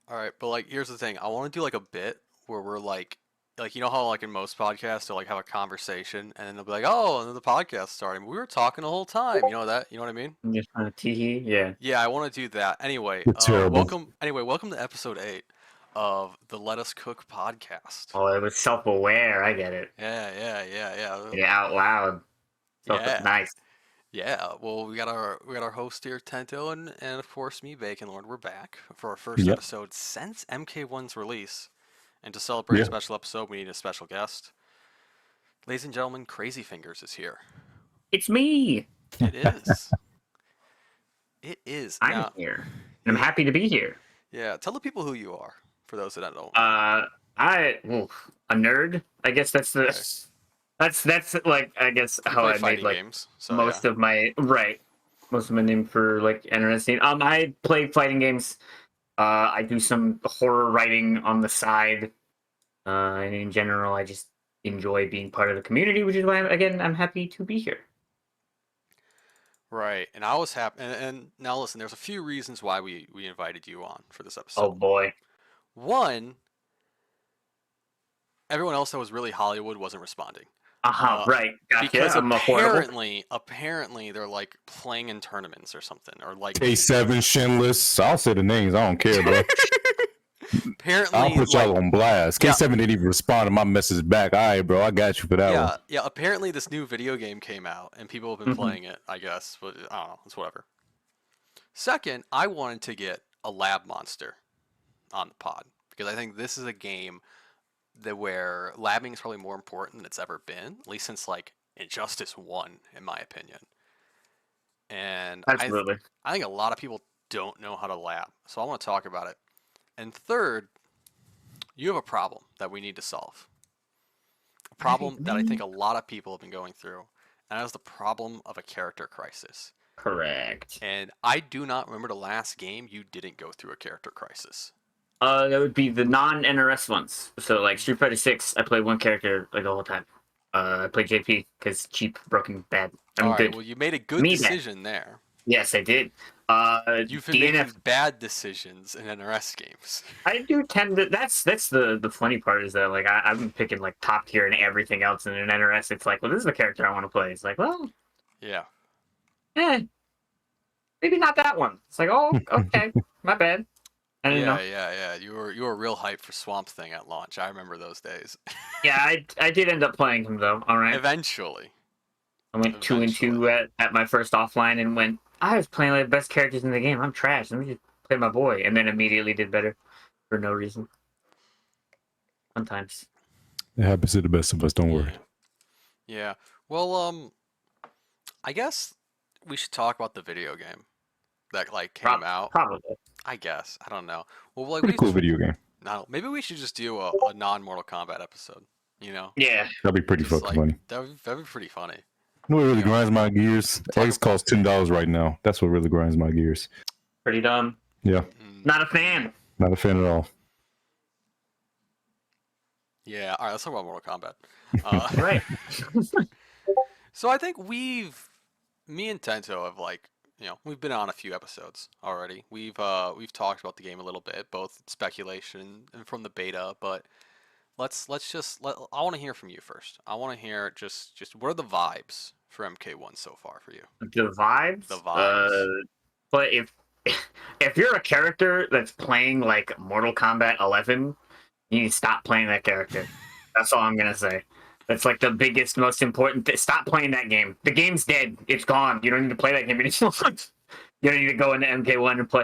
All right, but like, here's the thing. I want to do like a bit where we're like you know how like in most podcasts they'll like have a conversation and then they'll be like, oh, and then the podcast starting. We were talking the whole time. You know that? You know what I mean? I'm just trying to tee yeah. Yeah, I want to do that. Anyway, You're terrible. welcome to episode 8 of the Let Us Cook podcast. Oh, it was self-aware. I get it. Yeah. Yeah, out loud. Yeah. Nice. Yeah. Well, we got our host here, Tento, and of course me, Baconlord. We're back for our first Yep. episode since MK1's release. And to celebrate a Yeah. special episode, we need a special guest. Ladies and gentlemen, CrazyFingers is here. It's me. It is. It is. I'm Now, here. And I'm happy to be here. yeah, tell the people who you are, for those that don't. A nerd. I guess that's the Okay. that's like I guess You how play I made fighting like games, so most of my name for like interesting. I play fighting games. I do some horror writing on the side. And in general, I just enjoy being part of the community, which is why I'm happy to be here. right. And I was happy. And now listen, there's a few reasons why we invited you on for this Oh episode. boy. One, everyone else that was really Hollywood wasn't responding. Right. Gotcha. Because I'm apparently they're like playing in tournaments or something, or like K7, Shinless. I'll say the names. I don't care, bro. apparently I'll put y'all on blast. Yeah. K7 didn't even respond to my message back. All right, bro. I got you for that one. yeah. Apparently this new video game came out and people have been playing it. I guess, but I don't know. It's whatever. Second, I wanted to get a lab monster on the pod because I think this is a game where labbing is probably more important than it's ever been, at least since like Injustice 1, in my opinion. And Absolutely. I think a lot of people don't know how to lab, so I want to talk about it. And third, you have a problem that we need to solve. A problem that I think a lot of people have been going through, and that is the problem of a character crisis. Correct. And I do not remember the last game you didn't go through a character crisis. That would be the non-NRS ones. So like Street Fighter 6, I played one character like the whole time. I played JP because cheap, broken, bad. All right, good. well, you made a good decision there. Yes, I did. You've been making bad decisions in NRS games. I do tend to. That's the funny part is that like I've been picking like top tier and everything else, and in NRS it's like, well, this is the character I want to play. It's like, well, Yeah. Maybe not that one. It's like, oh, okay, my bad. I didn't know. Yeah. You were real hyped for Swamp Thing at launch. I remember those days. Yeah, I did end up playing him though. All right. Eventually. I went 2-2 at my first offline and went. I was playing like the best characters in the game. I'm trash. Let me just play my boy, and then immediately did better for no reason. Sometimes. It happens to the best of us. Don't worry. Yeah. Well, I guess we should talk about the video game that like came out. Probably. I guess. I don't know. Well, like Pretty cool video game. No, maybe we should just do a non-Mortal Kombat episode. You know? Yeah. That'd be pretty fucking funny. That'd be pretty funny. You know what really grinds my gears? Eggs cost $10 right now. That's what really grinds my gears. Pretty dumb. Yeah. Not a fan. Not a fan at all. Yeah. All right. Let's talk about Mortal Kombat. Right. So I think me and Tento have we've been on a few episodes already. We've talked about the game a little bit, both speculation and from the beta. But I want to hear from you first. I want to hear just what are the vibes for MK1 so far for you? The vibes. The vibes. But if you're a character that's playing like Mortal Kombat 11, you need to stop playing that character. That's all I'm gonna say. That's like the biggest, most important. Stop playing that game. The game's dead. It's gone. You don't need to play that game anymore. You don't need to go into MK1 and play.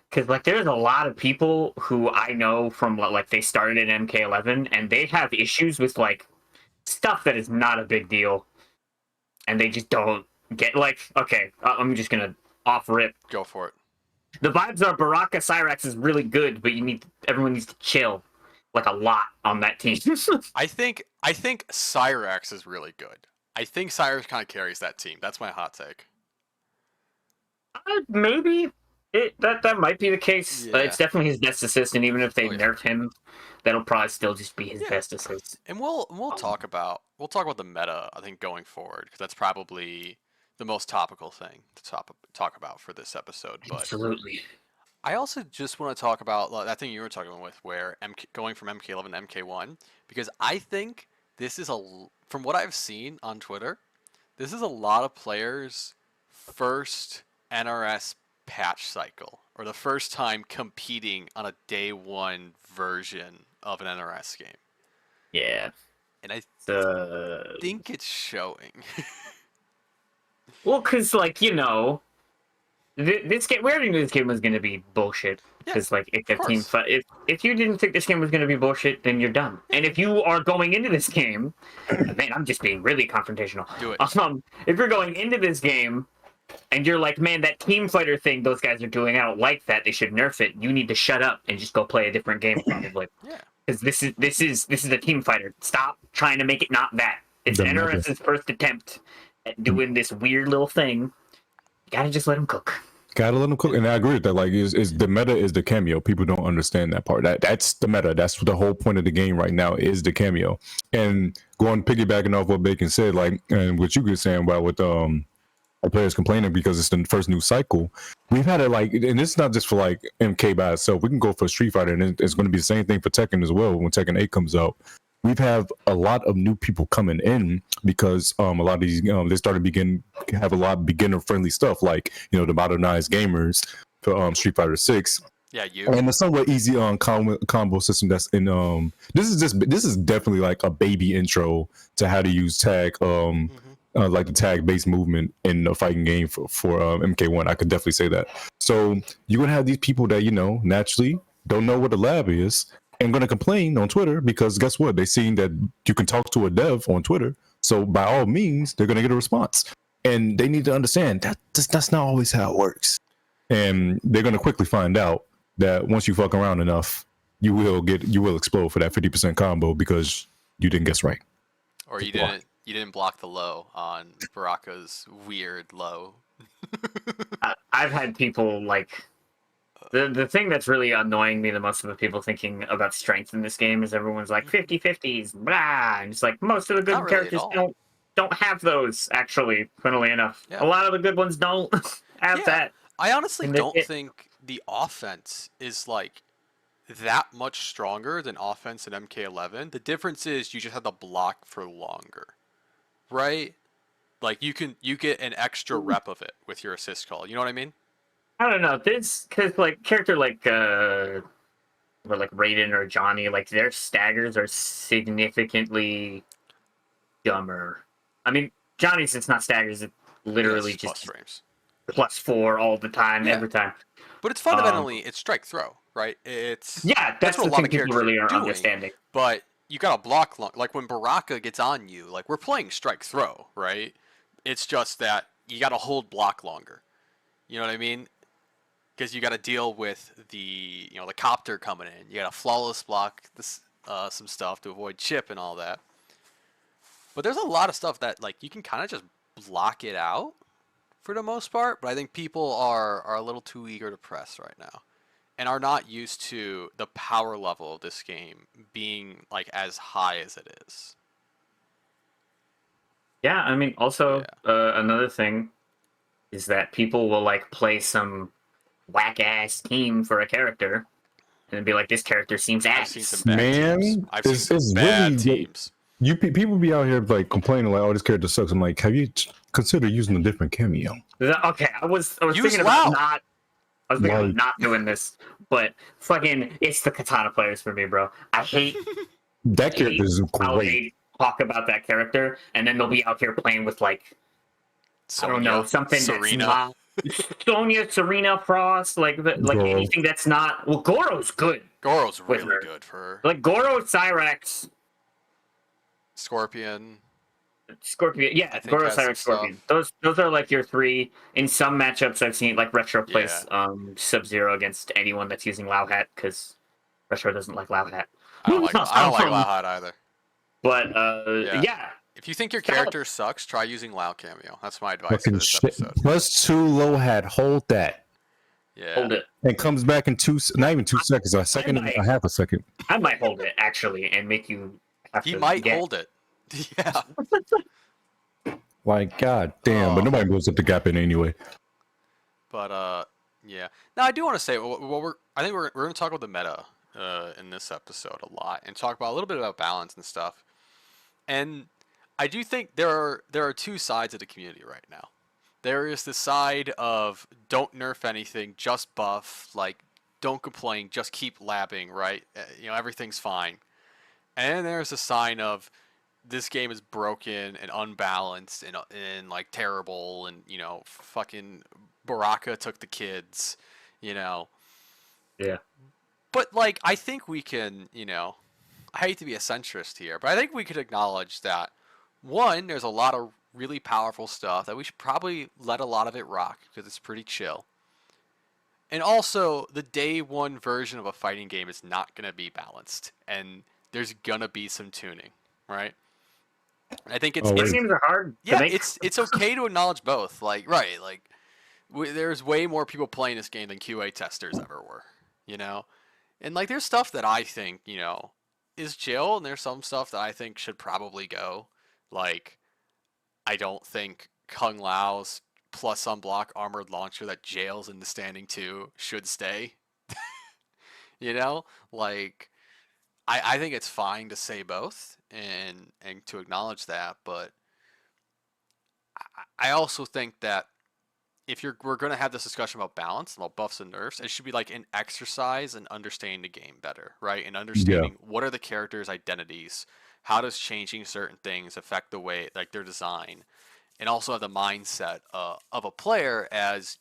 Because like there's a lot of people who I know from like they started in MK11 and they have issues with like stuff that is not a big deal, and they just don't get like okay. I'm just gonna offer it. Go for it. The vibes are Baraka Cyrax is really good, but everyone needs to chill like a lot on that team. I think Cyrax is really good. I think Cyrax kind of carries that team. That's my hot take. Maybe that might be the case. Yeah. It's definitely his best assist, and even if they nerf him, that'll probably still just be his best assist. And we'll talk about the meta. I think going forward because that's probably the most topical thing to talk about for this episode. But absolutely, I also just want to talk about that thing you were talking with, where going from MK11 to MK1, because I think this is from what I've seen on Twitter, this is a lot of players' first NRS patch cycle, or the first time competing on a day one version of an NRS game. Yeah. And I The think it's showing. well, because like this game, we already knew this game was going to be bullshit. Yeah, Because like if of the team, course. if you didn't think this game was going to be bullshit, then you're dumb. And if you are going into this game, man, I'm just being really confrontational. Do it. If you're going into this game and you're like, man, that team fighter thing those guys are doing, I don't like that. They should nerf it. You need to shut up and just go play a different game, probably. Yeah. Because this is a team fighter. Stop trying to make it not that. It's Doesn't matter. NRS's first attempt at doing this weird little thing. You gotta just let them cook. Gotta let them cook, and I agree with that. Like, is the meta is the cameo. People don't understand that part. That's the meta. That's the whole point of the game right now is the cameo. And going piggybacking off what Bacon said, like, and what you were saying about with the players complaining because it's the first new cycle. We've had it like, and it's not just for like MK by itself. We can go for Street Fighter, and it's going to be the same thing for Tekken as well when Tekken 8 comes out. We've had a lot of new people coming in because a lot of these they started have a lot of beginner friendly stuff like the modernized gamers for Street Fighter 6. Yeah, you. And the somewhat easy combo system that's in this is definitely like a baby intro to how to use tag like the tag based movement in a fighting game for MK1. I could definitely say that. So you're gonna have these people that naturally don't know what the lab is and going to complain on Twitter because guess what? They seen that you can talk to a dev on Twitter. So by all means, they're going to get a response. And they need to understand that that's not always how it works. And they're going to quickly find out that once you fuck around enough, you will explode for that 50% combo because you didn't guess right. Or you didn't block the low on Baraka's weird low. I've had people like the thing that's really annoying me the most of the people thinking about strength in this game is everyone's like 50-50s, blah, and it's like most of the good Not really characters at all. don't have those actually. Funnily enough, Yeah. a lot of the good ones don't have that. I honestly And don't think the offense is like that much stronger than offense in MK11. The difference is you just have to block for longer, right? Like you get an extra rep of it with your assist call. You know what I mean? I don't know. This because like character like Raiden or Johnny, like their staggers are significantly dumber. I mean, Johnny's it's not staggers; it's literally Yes, just plus frames. +4 all the time, Yeah. every time. But it's fundamentally it's strike throw, right? It's That's what the a lot thing of people characters really are aren't doing. understanding. But you gotta block long. Like when Baraka gets on you, like we're playing strike throw, right? It's just that you gotta hold block longer. You know what I mean? Because you gotta deal with the the copter coming in. You gotta flawless block this some stuff to avoid chip and all that. But there's a lot of stuff that like you can kind of just block it out for the most part. But I think people are a little too eager to press right now, and are not used to the power level of this game being like as high as it is. Yeah, I mean, also another thing is that people will like play some whack ass team for a character and be like, "This character seems I've ass." seen some bad teams. I've seen it's some bad really teams. people be out here like complaining like, "Oh, this character sucks." I'm like, have you considered using a different cameo? Okay, I was Use thinking WoW. about thinking Like- of not doing this, but fucking, it's the katana players for me, bro. I hate That character is how great. they talk about that character, and then they'll be out here playing with like I don't know, something Serena. that's not Sonya, Serena, Frost, like Goro. anything that's not. Well, Goro's good. Goro's with really her. good for her. Like Goro, Cyrax, Scorpion. Scorpion. Yeah, I think Goro, has some Cyrax, Scorpion. Those are like your three. In some matchups, I've seen like Retro plays Sub-Zero against anyone that's using Lao Hat because Retro doesn't like Lao Hat. I don't like Lahad either. But yeah. If you think your character sucks, try using Lao cameo. That's my advice for Fucking this shit. episode. +2 low hat. Hold that. Yeah. Hold it. It comes back in not even 2 seconds, a second and a half a second. I might hold it actually and make you. He might hold it. Yeah. Like, god damn, but nobody blows up the gap in anyway. But Yeah. Now I do want to say, I think we're going to talk about the meta in this episode a lot, and talk about a little bit about balance and stuff. And I do think there are two sides of the community right now. There is the side of don't nerf anything, just buff, like don't complain, just keep labbing, right? Everything's fine. And then there's a sign of this game is broken and unbalanced and like terrible, and fucking Baraka took the kids, you know. Yeah. But like I think we can, I hate to be a centrist here, but I think we could acknowledge that one, there's a lot of really powerful stuff that we should probably let a lot of it rock because it's pretty chill. And also, the day one version of a fighting game is not going to be balanced, and there's going to be some tuning, right? I think These games are hard. Yeah, it's okay to acknowledge both. Like, right, like there's way more people playing this game than QA testers ever were, And like, there's stuff that I think is chill, and there's some stuff that I think should probably go. Like, I don't think Kung Lao's plus unblock armored launcher that jails in the standing 2 should stay. Like, I think it's fine to say both and to acknowledge that, but I also think that if we're going to have this discussion about balance, about buffs and nerfs, it should be like an exercise in understanding the game better, right? And understanding what are the characters' identities, how does changing certain things affect the way, like, their design, and also have the mindset of a player as,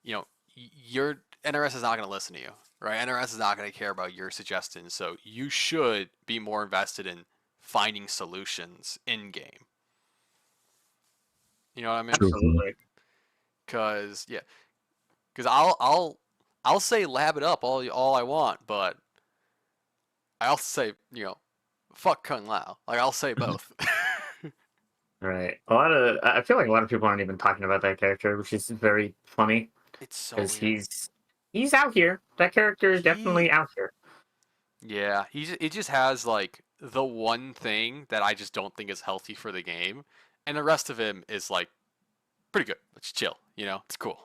your NRS is not going to listen to you, right? NRS is not going to care about your suggestions, so you should be more invested in finding solutions in game. You know what I mean? Absolutely. Cause I'll say lab it up all I want, but I also say fuck Kung Lao. Like, I'll say both. Right. I feel like a lot of people aren't even talking about that character, which is very funny. It's so because weird. he's out here. That character is definitely out here. Yeah, it just has like the one thing that I just don't think is healthy for the game, and the rest of him is like pretty good. It's chill, it's cool.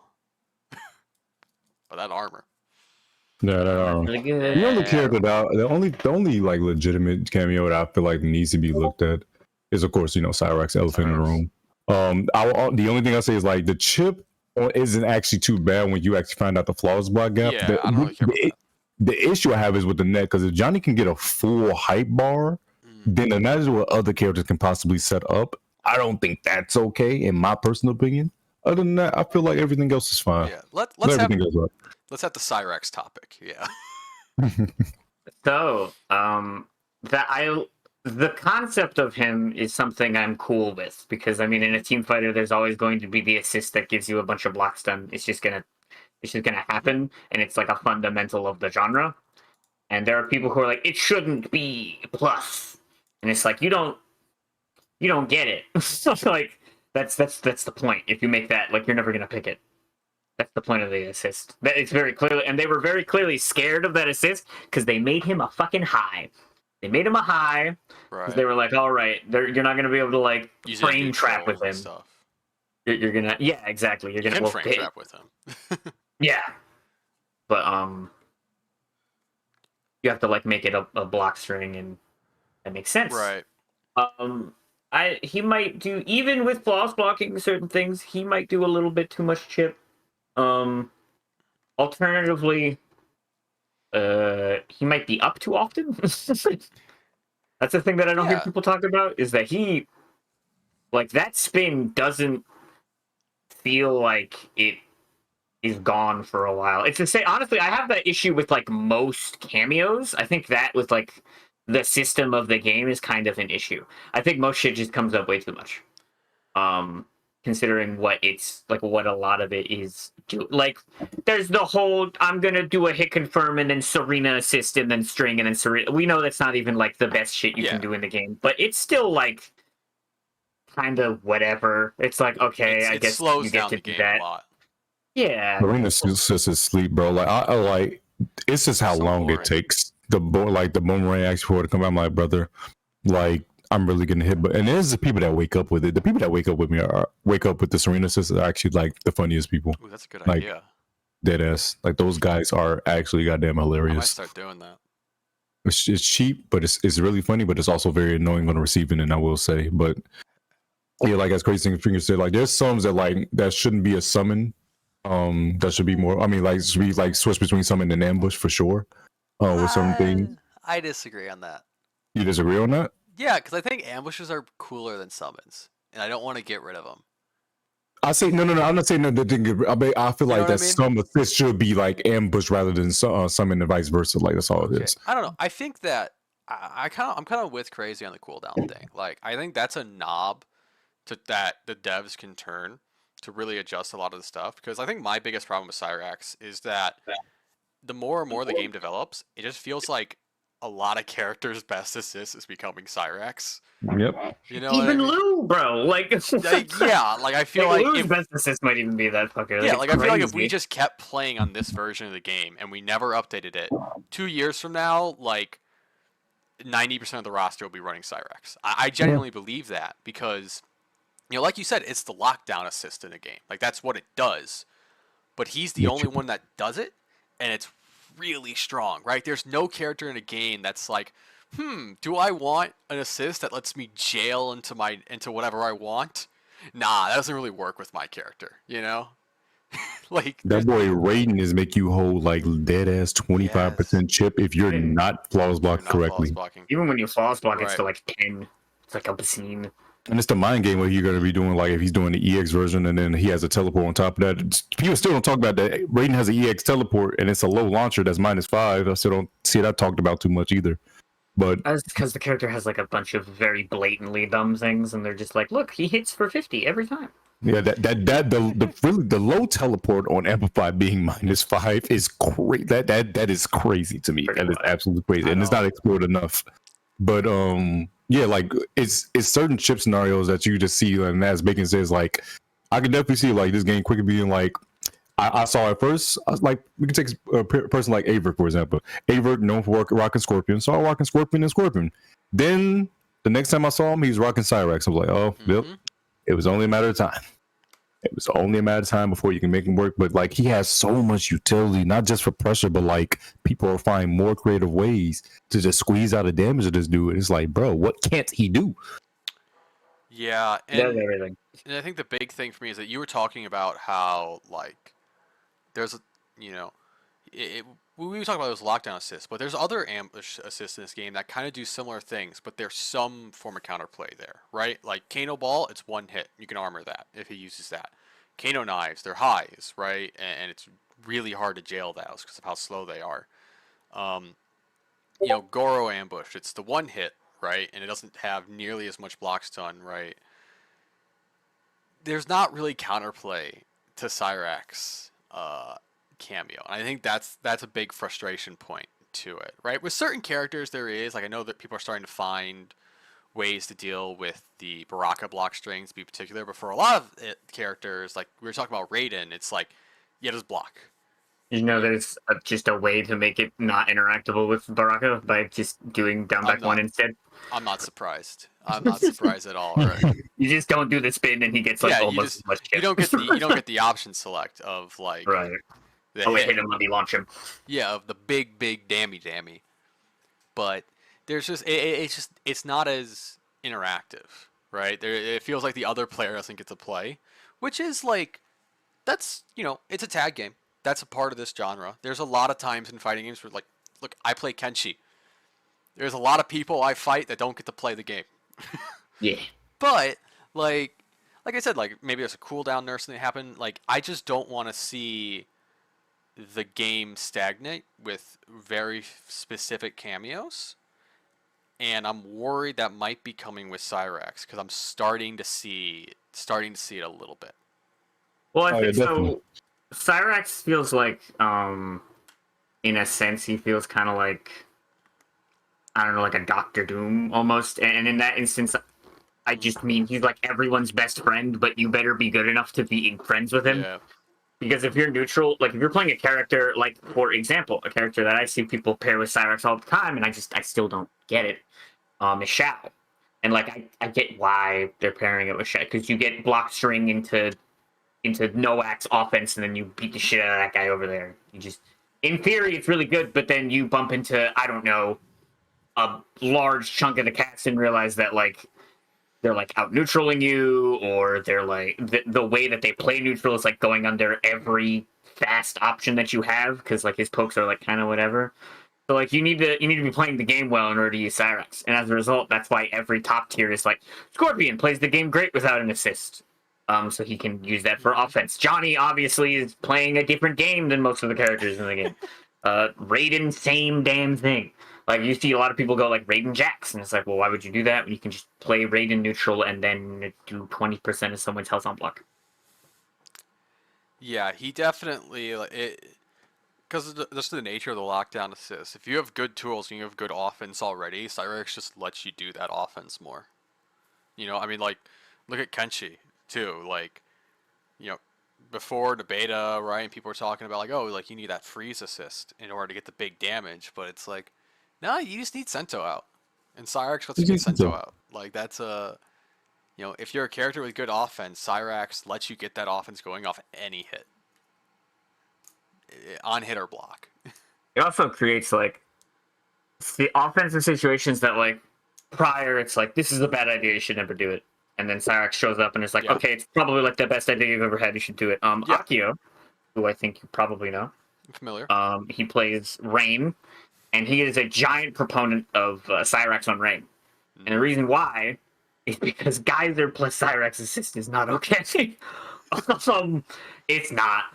But that armor. Yeah, that armor. Really good. The only character the only like legitimate cameo that I feel like needs to be looked at is, of course, Cyrax, elephant in the room. The only thing I say is, like, the chip isn't actually too bad when you actually find out the flaws block gap. Yeah, I don't really care about that. The issue I have is with the net, because if Johnny can get a full hype bar, then imagine what other characters can possibly set up. I don't think that's okay, in my personal opinion. Other than that, I feel like everything else is fine. Yeah, let's have the Cyrax topic. Yeah. So, the concept of him is something I'm cool with, because I mean, in a team fighter, there's always going to be the assist that gives you a bunch of blocks done. It's just gonna happen, and it's like a fundamental of the genre. And there are people who are like, it shouldn't be plus, and it's like, you don't get it. So, like, that's the point. If you make that, like, you're never gonna pick it. That's the point of the assist. That it's very clearly, and they were very clearly scared of that assist because they made him a fucking high. They made him a high because they were like, all right, you're not gonna be able to, like, frame trap with him. You're gonna, yeah, exactly. You're gonna frame trap with him. Yeah, but you have to, like, make it a block string, and that makes sense, right? He might do, even with flaws blocking certain things, he might do a little bit too much chip. Alternatively, he might be up too often. That's the thing that I don't hear people talk about, is that he, like, that spin doesn't feel like it is gone for a while. It's to say, honestly, I have that issue with, like, most cameos. I think that with, like, the system of the game is kind of an issue. I think most shit just comes up way too much. Considering what it's, like, what a lot of it is. Like, there's the whole, I'm gonna do a hit confirm and then Serena assist and then string and then Serena. We know that's not even, like, the best shit you can do in the game, but it's still, like, kind of whatever. It's like, okay, I guess slows you get down to the do game that. a lot. Yeah. Serena's just asleep, bro. Like, I like, it's just how long it takes. The boomerang actually for it to come out. I'm like, brother, like, I'm really getting hit. But, and there's the people that wake up with it. The people that wake up with me wake up with the Serena sisters are actually, like, the funniest people. Ooh, that's a good like, idea. Dead ass. Like those guys are actually goddamn I might hilarious. start doing that. It's cheap, but it's really funny, but it's also very annoying on the receiving end, I will say. But yeah, like as CrazyFingers said, like there's sums that shouldn't be a summon. That should be more. I mean, like should be like switch between summon and ambush for sure. With certain things. I disagree on that. You disagree on that? Yeah, because I think ambushes are cooler than summons, and I don't want to get rid of them. I say no. I'm not saying no. I feel like that some assist should be like ambush rather than summon and vice versa. Like that's all it is. I don't know. I think that I'm kind of with Crazy on the cooldown thing. Like I think that's a knob that the devs can turn to really adjust a lot of the stuff. Because I think my biggest problem with Cyrax is that the more and more the game develops, it just feels like a lot of characters' best assist is becoming Cyrax. Yep. You know, even Lou, bro. Like yeah, like I feel like Lou's best assist might even be that fucker. Yeah, like I feel like if we just kept playing on this version of the game and we never updated it, 2 years from now, like 90% of the roster will be running Cyrax. I genuinely believe that because, you know, like you said, it's the lockdown assist in a game. Like that's what it does. But he's the only one that does it, and it's really strong, right? There's no character in a game that's like, do I want an assist that lets me jail into whatever I want? Nah, that doesn't really work with my character, you know? Like that boy Raiden is make you hold like dead ass 25% chip if you're not flawless blocked correctly. Even when you flawless block, it's still like 10. It's like obscene. And it's the mind game where you're going to be doing, like, if he's doing the EX version and then he has a teleport on top of that. People still don't talk about that. Raiden has an EX teleport and it's a low launcher that's -5. I still don't see that talked about too much either. But that's because the character has like a bunch of very blatantly dumb things, and they're just like, look, he hits for 50 every time. Yeah, the low teleport on Amplify being -5 is crazy. That is crazy to me. That is absolutely crazy, and it's not explored enough. But yeah, like it's certain chip scenarios that you just see, and as Bacon says, like I can definitely see like this game quickly being like I saw at first. I was like, we can take a person like Averick, for example. Averick known for rocking Scorpion, saw rocking Scorpion and Scorpion. Then the next time I saw him, he's rocking Cyrax. I was like, oh, yep. It was only a matter of time. It was only a matter of time before you can make him work. But like he has so much utility, not just for pressure, but like people are finding more creative ways to just squeeze out a damage of this dude. It's like, bro, what can't he do? Yeah, and, everything. And I think the big thing for me is that you were talking about how like there's a, you know, we were talking about those lockdown assists, but there's other ambush assists in this game that kind of do similar things, but there's some form of counterplay there, right? Like Kano Ball, it's one hit. You can armor that if he uses that. Kano Knives, they're highs, right? And it's really hard to jail those because of how slow they are. You know, Goro Ambush, it's the one hit, right? And it doesn't have nearly as much block stun, right? There's not really counterplay to Cyrax cameo, and I think that's a big frustration point to it, right? With certain characters there is, like I know that people are starting to find ways to deal with the Baraka block strings to be particular, but for a lot of characters, like we were talking about Raiden, it's like, yeah, just block. You know, there's just a way to make it not interactable with Baraka by just doing down back one instead. I'm not surprised. I'm not surprised at all. Right? You just don't do the spin, and he gets like almost as much. You don't get the option select of like right. Hit him, let me launch him. Yeah, of the big dammy. But there's just it's not as interactive, right? It feels like the other player doesn't get to play, which is like that's, you know, it's a tag game. That's a part of this genre. There's a lot of times in fighting games where, like, look, I play Kenshi. There's a lot of people I fight that don't get to play the game. Yeah. But like I said, like maybe there's a cooldown nurse that happen. Like I just don't want to see the game stagnate with very specific cameos, and I'm worried that might be coming with Cyrax because I'm starting to see it a little bit. Well, I think so. Cyrax feels like, in a sense, he feels kind of like, I don't know, like a Doctor Doom almost. And in that instance, I just mean he's like everyone's best friend, but you better be good enough to be friends with him. Yeah. Because if you're neutral, like if you're playing a character, like for example, a character that I see people pair with Cyrax all the time, and I still don't get it, is Shao. And like I get why they're pairing it with Shao, because you get block string into into no-axe offense, and then you beat the shit out of that guy over there. You just, in theory, it's really good, but then you bump into, I don't know, a large chunk of the cast and realize that, like, they're, like, out-neutraling you, or they're, like, the way that they play neutral is, like, going under every fast option that you have, because, like, his pokes are, like, kind of whatever. So, like, you need to be playing the game well in order to use Cyrax. And as a result, that's why every top tier is, like, Scorpion plays the game great without an assist. So he can use that for offense. Johnny, obviously, is playing a different game than most of the characters in the game. Raiden, same damn thing. Like, you see a lot of people go, like, Raiden Jax, and it's like, well, why would you do that when you can just play Raiden neutral and then do 20% of someone's health on block? Yeah, he definitely, like, because just the nature of the lockdown assist. If you have good tools and you have good offense already, Cyrax just lets you do that offense more. You know, I mean, like, look at Kenshi, too. Like, you know, before the beta, right, and people were talking about, like, oh, like, you need that freeze assist in order to get the big damage. But it's like, no, you just need Sento out. And Cyrax lets you get Sento out. Like, that's a, you know, if you're a character with good offense, Cyrax lets you get that offense going off any hit. On hit or block. It also creates, like, the offensive situations that, like, prior it's like, this is a bad idea, you should never do it. And then Cyrax shows up and it's like, okay, it's probably, like, the best idea you've ever had, you should do it. Akio, who I think you probably know. I'm familiar. He plays Rain, and he is a giant proponent of Cyrax on Rain. And the reason why is because Geyser plus Cyrax assist is not okay. It's not.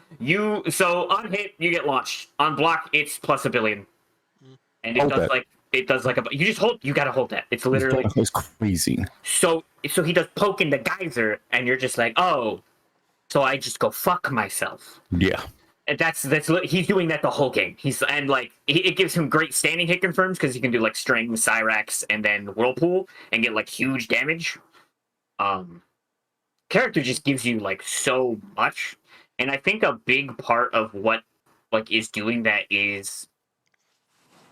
So on hit you get launched. On block it's plus $1 billion. And it does like you just hold, you gotta hold that. It's literally, it's crazy. So he does poke into Geyser and you're just like, oh, so I just go fuck myself. Yeah. And that's he's doing that the whole game. It gives him great standing hit confirms because he can do like String, Cyrax, and then Whirlpool and get like huge damage. Character just gives you like so much, and I think a big part of what like is doing that is,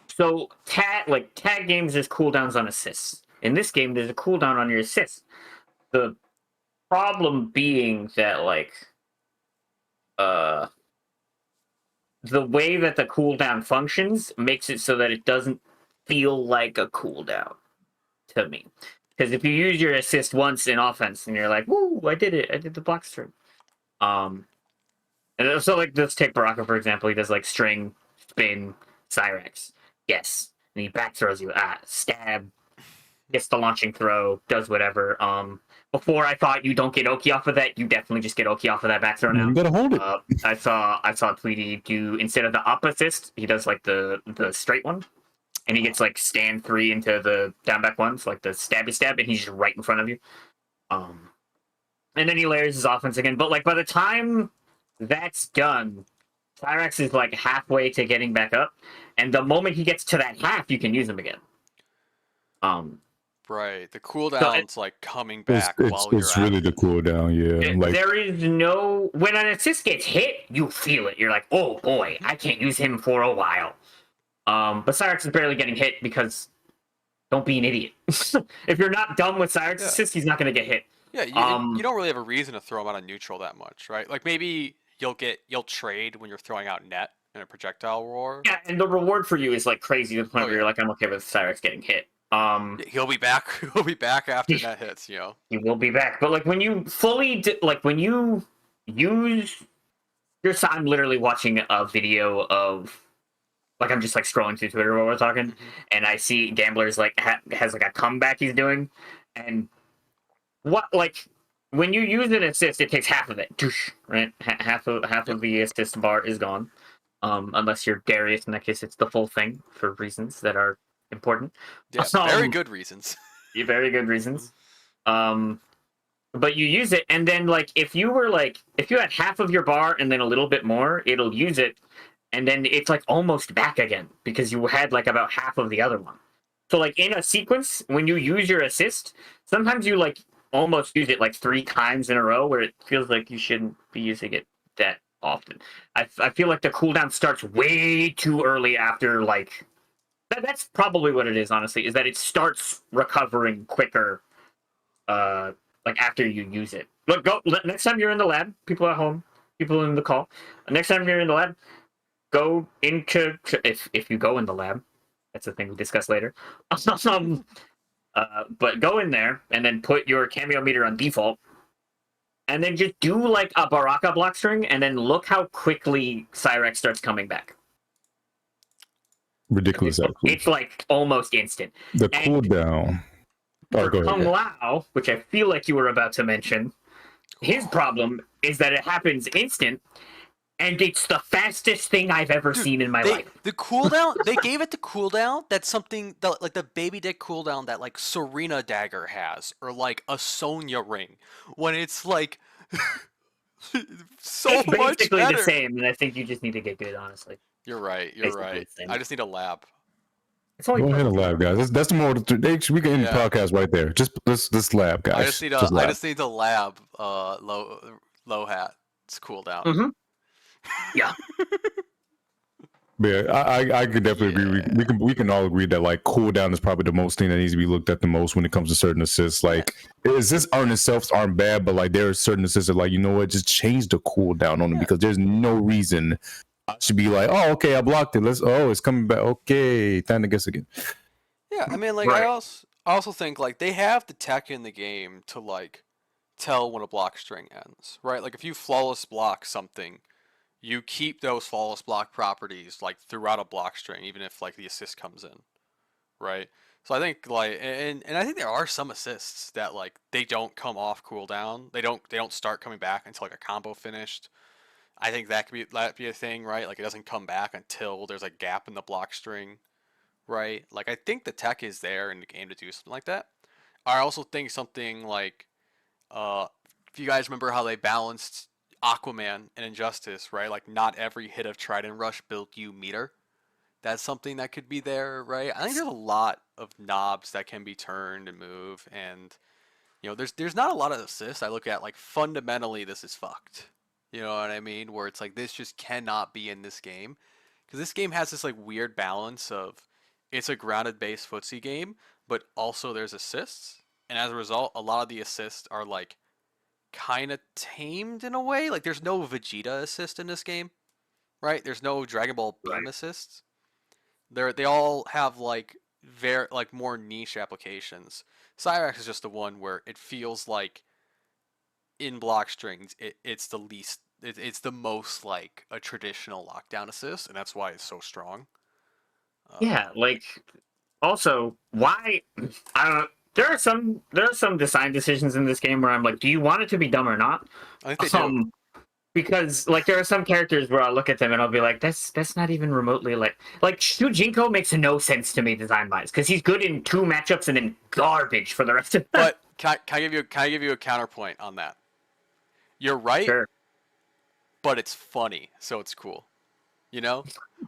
so tag games, there's cooldowns on assists. In this game, there's a cooldown on your assists. The problem being that like the way that the cooldown functions makes it so that it doesn't feel like a cooldown to me. Because if you use your assist once in offense and you're like, woo, I did it. I did the block string. And so like, let's take Baraka, for example. He does like string, spin, Cyrax. Yes. And he back throws you. Stab. Gets the launching throw. Does whatever. Before I thought you don't get Oki off of that, you definitely just get Oki off of that back throw now. You gotta hold it. I saw Tweety do, instead of the up assist, he does like the straight one. And he gets like stand 3 into the down back one, so like the stabby stab, and he's just right in front of you. And then he layers his offense again. But like by the time that's done, Cyrax is like halfway to getting back up, and the moment he gets to that half, you can use him again. Right, the cooldown's like coming back while you're it's really the cooldown, yeah. Like, there is no, when an assist gets hit, you feel it. You're like, oh boy, I can't use him for a while. But Cyrax is barely getting hit because don't be an idiot. If you're not done with Cyrax assist, he's not going to get hit. Yeah, you don't really have a reason to throw him out of neutral that much, right? Like maybe you'll trade when you're throwing out net in a projectile war. Yeah, and the reward for you is like crazy to the point where you're like, I'm okay with Cyrax getting hit. He'll be back. He'll be back after that hits. You know, he will be back. But like when you when you use your, I'm literally watching a video of, like, I'm just like scrolling through Twitter while we're talking, and I see Gamblers like has like a comeback he's doing, and what, like, when you use an assist, it takes half of it, right? Half of the assist bar is gone, unless you're Darius. In that case, it's the full thing for reasons that are important. Yeah, very good reasons. Very good reasons. But you use it, and then like if you had half of your bar and then a little bit more, it'll use it, and then it's like almost back again because you had like about half of the other one. So like in a sequence, when you use your assist, sometimes you like almost use it like 3 times in a row, where it feels like you shouldn't be using it that often. I feel like the cooldown starts way too early after like. That's probably what it is, honestly, is that it starts recovering quicker, like after you use it. Look, go next time you're in the lab. People at home, people in the call. Next time you're in the lab, go into if you go in the lab. That's the thing we discuss later. But go in there and then put your cameo meter on default, and then just do like a Baraka block string, and then look how quickly Cyrex starts coming back. Ridiculous. It's like almost instant. The And cooldown. Oh, for go Kung ahead. Lao, which I feel like you were about to mention, his problem is that it happens instant, and it's the fastest thing I've ever seen in my life. The cooldown, they gave it the cooldown that's something that, like the baby dick cooldown that like Serena Dagger has, or like a Sonya ring, when it's like so It's much basically better. the same, and I think you just need to get good, honestly. You're right. You're Basically right. the same. I just need a lab. It's only Go ahead and lab, guys. That's the more. We can end the podcast right there. Just this lab, guys. I just need Just lab. I just need the lab. Low hat. It's cooldown. Mm-hmm. Yeah. Yeah, I could definitely agree. We can all agree that like cooldown is probably the most thing that needs to be looked at the most when it comes to certain assists. Like assists aren't themselves aren't bad, but like there are certain assists that like, you know what, just change the cooldown on them because there's no reason I should be like, oh okay, I blocked it. It's coming back. Okay, time to guess again. Yeah, I mean like Right. I also think like they have the tech in the game to like tell when a block string ends, right? Like if you flawless block something, you keep those flawless block properties like throughout a block string, even if like the assist comes in, right? So I think like, and I think there are some assists that like they don't come off cooldown. They don't start coming back until like a combo finished. I think that could be a thing, right? Like it doesn't come back until there's a gap in the block string, right? Like I think the tech is there in the game to do something like that. I also think something like, if you guys remember how they balanced Aquaman and Injustice, right? Like not every hit of Trident Rush built you meter. That's something that could be there, right? I think there's a lot of knobs that can be turned and move, and you know, there's not a lot of assists I look at like fundamentally this is fucked. You know what I mean? Where it's like this just cannot be in this game because this game has this like weird balance of it's a grounded based footsie game, but also there's assists, and as a result, a lot of the assists are like kind of tamed in a way. Like there's no Vegeta assist in this game, right? There's no Dragon Ball Beam assists. They all have like very like more niche applications. Cyrax is just the one where it feels like in block strings it's the least it's the most like a traditional lockdown assist, and that's why it's so strong. Yeah, like also why I don't know. There are some design decisions in this game where I'm like, do you want it to be dumb or not? I think they do. Because like there are some characters where I'll look at them and I'll be like, that's not even remotely like Shujinko makes no sense to me design wise because he's good in 2 matchups and then garbage for the rest of. But can I give you a counterpoint on that? You're right, Sure. but it's funny, so it's cool. You know,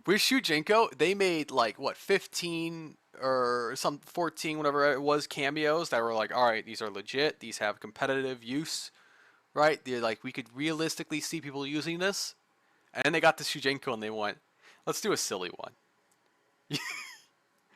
with Shujinko, they made like what 15 or some 14, whatever it was, cameos that were like, all right, these are legit. These have competitive use, right? They're like, we could realistically see people using this, and then they got the Shujinko and they went, let's do a silly one.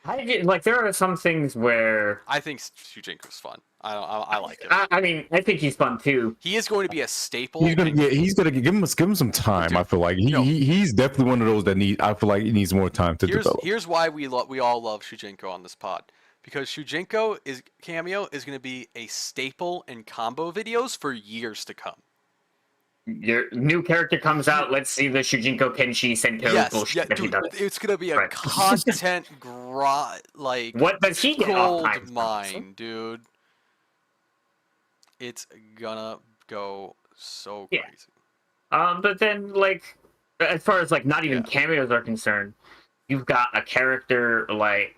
Like there are some things where I think Shujinko's fun. I like it. I mean, I think he's fun too. He is going to be a staple. He's gonna give him some time. Dude, I feel like he's definitely one of those that I feel like he needs more time to develop. Here's why we all love Shujinko on this pod, because Shujinko cameo is going to be a staple in combo videos for years to come. Your new character comes out. Let's see the Shujinko Kenshi Sento bullshit that he does. It's gonna be a content like what does he get gold mine, dude. It's gonna go so crazy. But then like, as far as like not even cameos are concerned, you've got a character like.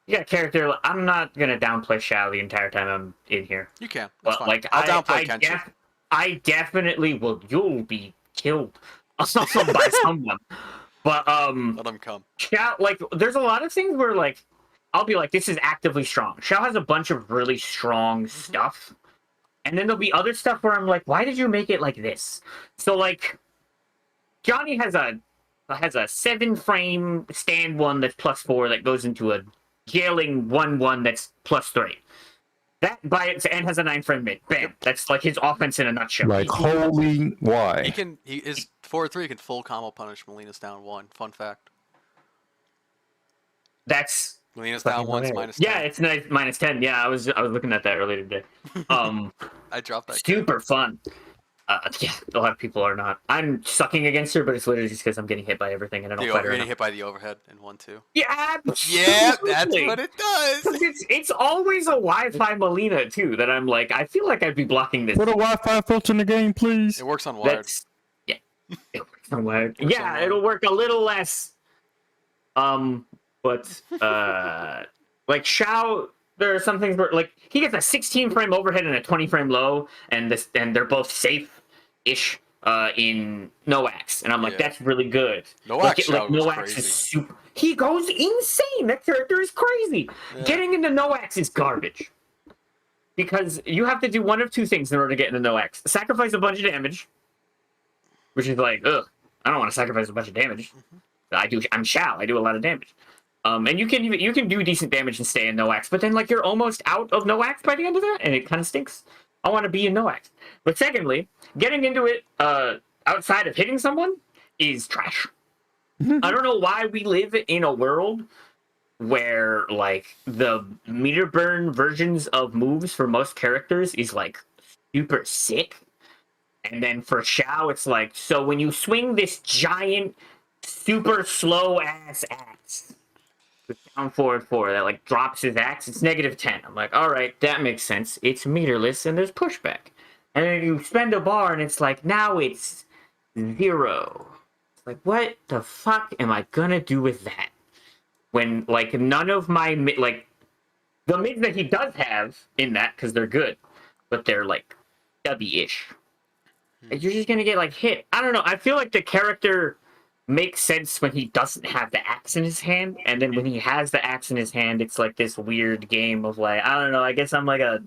I'm not gonna downplay Shao the entire time I'm in here. You can, but fine. like I'll downplay Kenshi. I definitely will. You'll be killed by someone. But let him come. Shao, like, there's a lot of things where like I'll be like, this is actively strong. Shao has a bunch of really strong stuff, and then there'll be other stuff where I'm like, why did you make it like this? So like, Johnny has a 7-frame stand 1 that's +4 that goes into a jailing 1/1 that's +3. That by its end has a 9-frame mid. Bam. That's like his offense in a nutshell. Like, holy, why? He is 4-3 can full combo punish Melina's down 1. Fun fact. That's Melina's down 1's -10. Yeah, it's nice -10. Yeah, I was looking at that earlier today. I dropped that. Super fun. Yeah, a lot of people are not. I'm sucking against her, but it's literally just because I'm getting hit by everything and I don't fight her. You're getting hit by the overhead in 1-2. Yeah, yeah, that's what it does. It's always a Wi-Fi Melina too that I'm like, I feel like I'd be blocking this. Put a Wi-Fi filter in the game, please. It works on wired. Yeah, it works on wired. Yeah, it'll work a little less. But like Xiao, there are some things where like he gets a 16-frame overhead and a 20-frame low, and they're both safe-ish in no axe, and I'm like, that's really good. No axe, no axe is super. He goes insane. That character is crazy. Yeah. Getting into no axe is garbage because you have to do one of two things in order to get into no axe: sacrifice a bunch of damage, which is like, ugh, I don't want to sacrifice a bunch of damage. I'm Xiao. I do a lot of damage. And you can do decent damage and stay in no axe, but then like you're almost out of no axe by the end of that, and it kind of stinks. I want to be in no axe. But secondly, getting into it outside of hitting someone is trash. I don't know why we live in a world where like the meter burn versions of moves for most characters is like super sick, and then for Xiao it's like, so when you swing this giant super slow ass axe down forward 4 that like drops his axe, it's -10. I'm like, all right, that makes sense. It's meterless and there's pushback. And then you spend a bar and it's like, now it's 0. It's like, what the fuck am I gonna do with that? When like none of my like the mids that he does have in that, because they're good, but they're like stubby-ish. You're just gonna get like hit. I don't know. I feel like the character makes sense when he doesn't have the axe in his hand, and then when he has the axe in his hand, it's like this weird game of like, I don't know, I guess I'm like a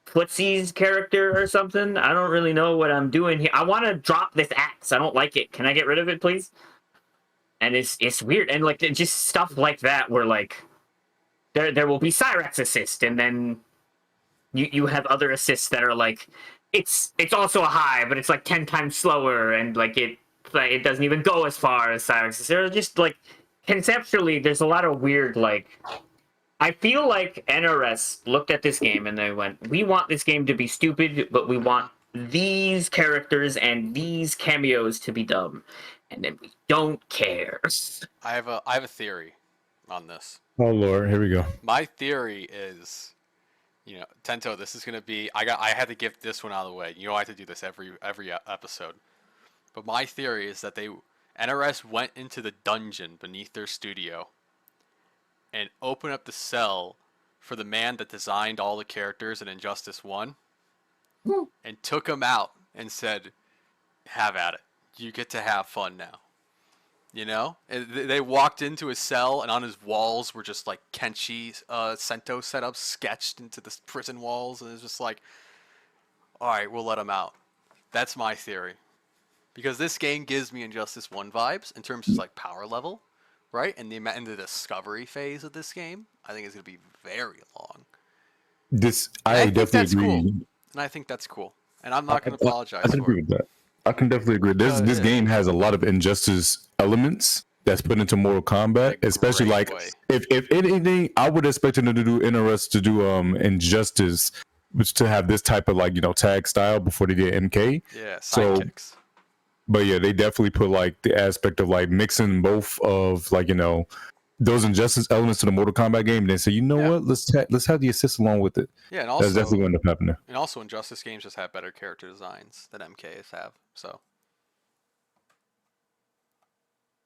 footsies character or something. I don't really know what I'm doing here. I want to drop this axe. I don't like it. Can I get rid of it, please? And it's weird, and like just stuff like that where like there will be Cyrax assist, and then you have other assists that are like it's also a high, but it's like 10 times slower, and like it doesn't even go as far as Cyrax. There's just like conceptually, there's a lot of weird like. I feel like NRS looked at this game and they went, "We want this game to be stupid, but we want these characters and these cameos to be dumb, and then we don't care." I have a theory on this. Oh Lord, here we go. My theory is, Tento, this is gonna be. I had to get this one out of the way. I have to do this every episode. But my theory is that NRS went into the dungeon beneath their studio and opened up the cell for the man that designed all the characters in Injustice 1 and took him out and said, "Have at it. You get to have fun now." And they walked into his cell, and on his walls were just like Kenshi Sento setups sketched into the prison walls, and it's just like, all right, we'll let him out. That's my theory. Because this game gives me Injustice 1 vibes in terms of like power level, right? And the discovery phase of this game, I think is going to be very long. I definitely agree. Cool. And I think that's cool. And I'm not going to apologize I can agree with that. I can definitely agree. This game has a lot of Injustice elements that's put into Mortal Kombat, especially like if anything, I would expect them to do NRS to do Injustice, which to have this type of like tag style before they did MK. Yeah, sidekicks. But yeah, they definitely put like the aspect of like mixing both of like those Injustice elements to the Mortal Kombat game. And they say, what, let's have the assist along with it. Yeah, and also that's definitely what ended up happening. And also, Injustice games just have better character designs than MKs have. So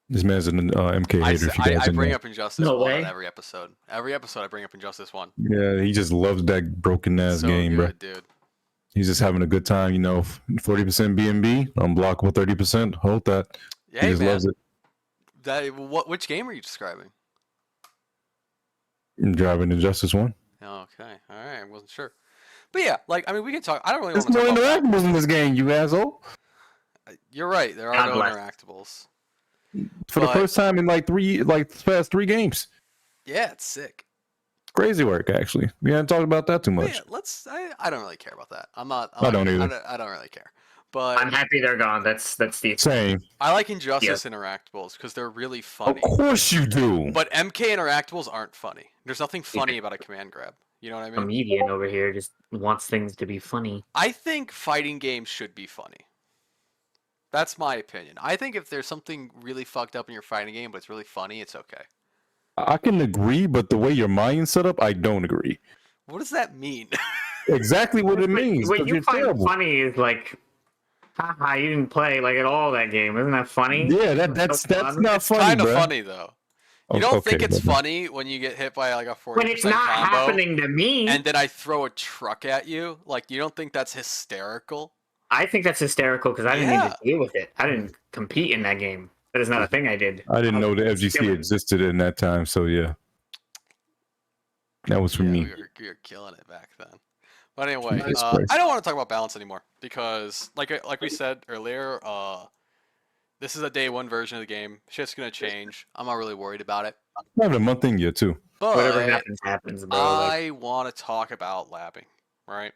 this man's an MK hater. If you guys I bring up Injustice 1 on every episode. Every episode, I bring up Injustice 1. Yeah, he just loves that broken ass game, bro. Dude. He's just having a good time, 40% BNB, unblockable 30%. Hold that. Yeah, he just loves it. Which game are you describing? I'm driving Injustice 1. Okay, all right, I wasn't sure. But yeah, we can talk. I don't really want to talk about There's more interactables in this game, you asshole. You're right. There are no interactables. For the first time in the past 3 games. Yeah, it's sick. crazy work. Actually, we haven't talked about that too much. Yeah, I don't really care about that. I don't either. I don't really care. But I'm happy they're gone. That's the Same. I like Injustice Interactables because they're really funny. Of course you do. But MK Interactables aren't funny. There's nothing funny about a command grab. You know what I mean? comedian over here just wants things to be funny. I think fighting games should be funny. That's my opinion. I think if there's something really fucked up in your fighting game, but it's really funny, it's okay. I can agree, but the way your mind's set up, I don't agree. What does that mean? Exactly what it means. What you you're find terrible. funny is like, haha, you didn't play like at all that game. Isn't that funny? Yeah, that's not It's funny. kind of bruh. funny though. You don't think it's funny when you get hit by like a 40% When it's not combo, happening to me. and then I throw a truck at you? Like, you don't think that's hysterical? I think that's hysterical because I didn't need to deal with it. I didn't compete in that game. That is not a thing I did. I didn't know the was FGC killing. existed in that time, so yeah. That was for me. We were killing it back then. But anyway, Jesus Christ. I don't want to talk about balance anymore because, like we said earlier, this is a day one version of the game. Shit's gonna change. I'm not really worried about it. I have a month in yet too. But Whatever happens, happens, bro. I want to talk about labbing, right?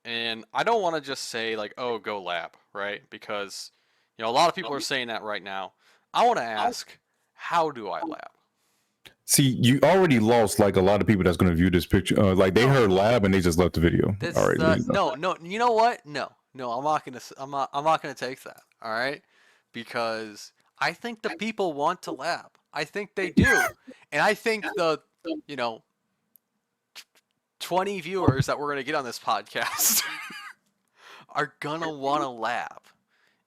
And I don't want to just say like, "Oh, go lab," right? Because a lot of people are saying that right now. I want to ask, how do I lab? See, you already lost like a lot of people that's going to view this picture. Like they heard lab and they just left the video. All right, No. You know what? No. I'm not gonna. I'm not gonna take that. All right, because I think the people want to lab. I think they do, and I think the 20 viewers that we're gonna get on this podcast are gonna want to lab,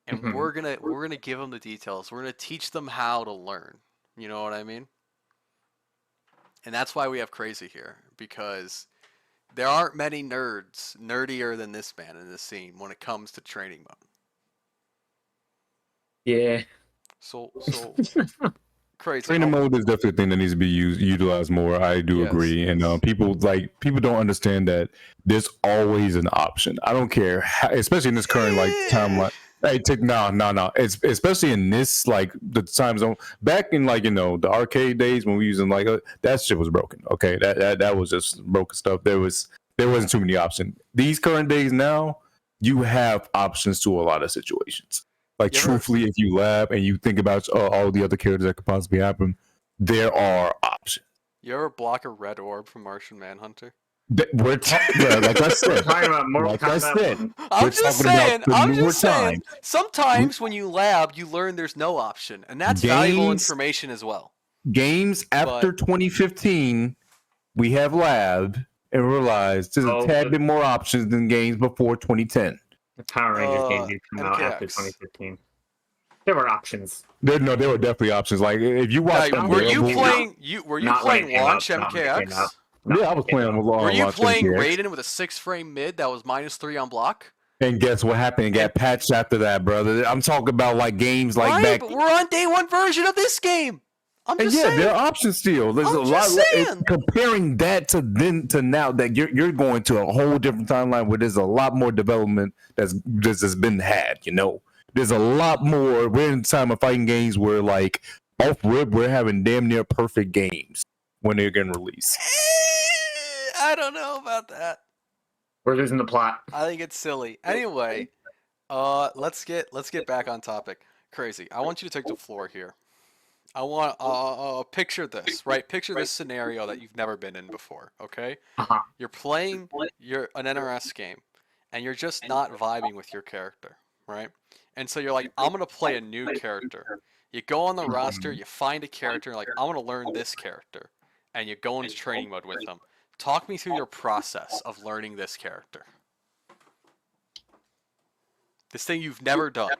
and we're gonna give them the details. We're gonna teach them how to learn. You know what I mean? And that's why we have Crazy here, because there aren't many nerds nerdier than this man in this scene when it comes to training mode. Yeah. So Crazy. Training mode is definitely a thing that needs to be utilized more. I do agree, and people don't understand that there's always an option. I don't care, especially in this current timeline. Hey, no. It's especially in this the time zone. Back in the arcade days when we were using that shit was broken. Okay, that was just broken stuff. There wasn't too many options. These current days now, you have options to a lot of situations. Truthfully, if you lab and you think about all the other characters that could possibly happen, there are options. You ever block a red orb from Martian Manhunter? We're talking, like I said, talking about Mortal Kombat. I'm just saying. Sometimes when you lab, you learn there's no option, and that's valuable information as well. Games after 2015, we have labbed and realized there's a tad bit more options than games before 2010. The Power Rangers game did come out after 2015. There were options. There were definitely options. Like if you watch, were you playing Launch MKX? Yeah, I was playing with Launch. Were you playing Raiden with a 6-frame mid that was -3 on block? And guess what happened? It got patched after that, brother. I'm talking about games back. But we're on day one version of this game. I'm just saying. There are options still. There's a lot. Comparing that to now, that you're going to a whole different timeline where there's a lot more development that's been had. There's a lot more. We're in time of fighting games where off rip we're having damn near perfect games when they're getting released. I don't know about that. We're losing the plot. I think it's silly. Anyway, let's get back on topic. Crazy. I want you to take the floor here. I want picture this, right? Picture this scenario that you've never been in before, okay? Uh-huh. You're playing an NRS game, and you're just not vibing with your character, right? And so you're like, I'm going to play a new character. You go on the roster, you find a character, like, I'm going to learn this character. And you go into training mode with them. Talk me through your process of learning this character. This thing you've never done.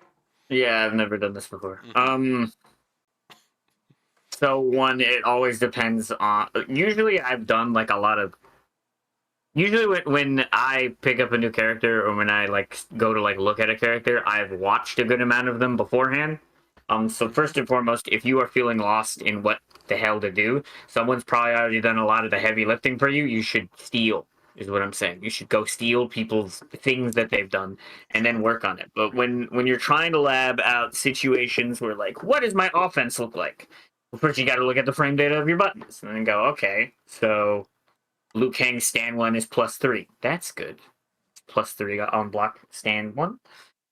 Yeah, I've never done this before. So one, it always depends on. Usually, I've done a lot of. Usually, when I pick up a new character or when I go to look at a character, I've watched a good amount of them beforehand. So first and foremost, if you are feeling lost in what the hell to do, someone's probably already done a lot of the heavy lifting for you. You should steal, is what I'm saying. You should go steal people's things that they've done and then work on it. But when you're trying to lab out situations where what does my offense look like? Well, first you got to look at the frame data of your buttons and then go, okay, so Liu Kang stand 1 is +3. That's good. +3 on block stand 1.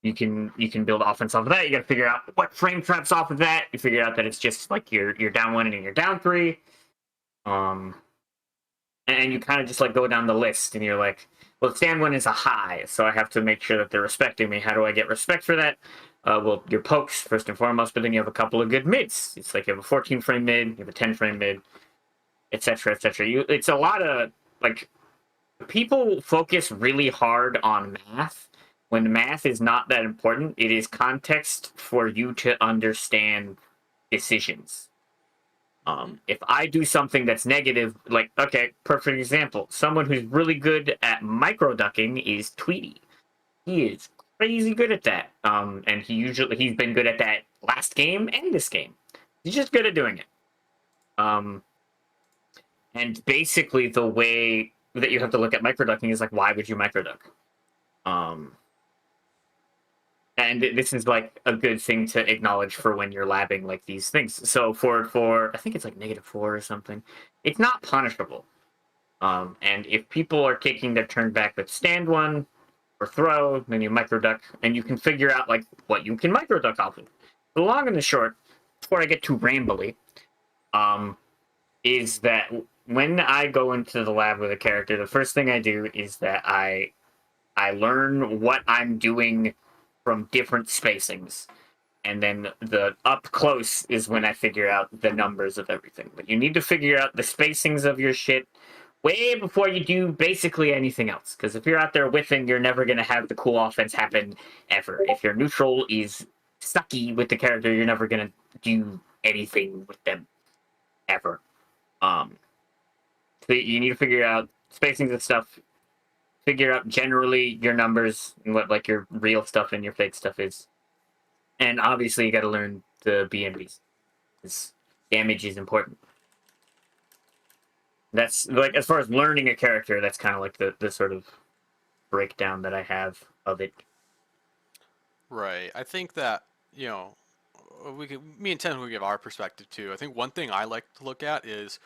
You can build offense off of that. You got to figure out what frame traps off of that. You figure out that it's just like you're down 1 and you're down 3. And you kind of just like go down the list and you're like, well, stand 1 is a high, so I have to make sure that they're respecting me. How do I get respect for that? Well, your pokes first and foremost, but then you have a couple of good mids. It's like you have a 14 frame mid, you have a 10 frame mid, etc., etc. It's a lot of like people focus really hard on math when math is not that important. It is context for you to understand decisions. If I do something that's negative, like, okay, perfect example. Someone who's really good at micro ducking is Tweety. He is crazy good at that. And he's been good at that last game and this game. He's just good at doing it. And basically the way that you have to look at micro ducking is like, why would you micro duck? And this is like a good thing to acknowledge for when you're labbing like these things. So for I think it's like -4 or something, it's not punishable. And if people are taking their turn back with stand 1 or throw, then you micro duck, and you can figure out like what you can micro duck off of. The long and the short, before I get too rambly, is that when I go into the lab with a character, the first thing I do is that I learn what I'm doing from different spacings. And then the up close is when I figure out the numbers of everything. But you need to figure out the spacings of your shit way before you do basically anything else. Because if you're out there whiffing, you're never going to have the cool offense happen ever. If your neutral is sucky with the character, you're never going to do anything with them ever. So you need to figure out spacings of stuff, figure out generally your numbers and what like your real stuff and your fake stuff is. And obviously you got to learn the BNBs. Because damage is important. That's like, as far as learning a character, that's kind of like the sort of breakdown that I have of it. Right. I think that, me and Ten will give our perspective too. I think one thing I like to look at is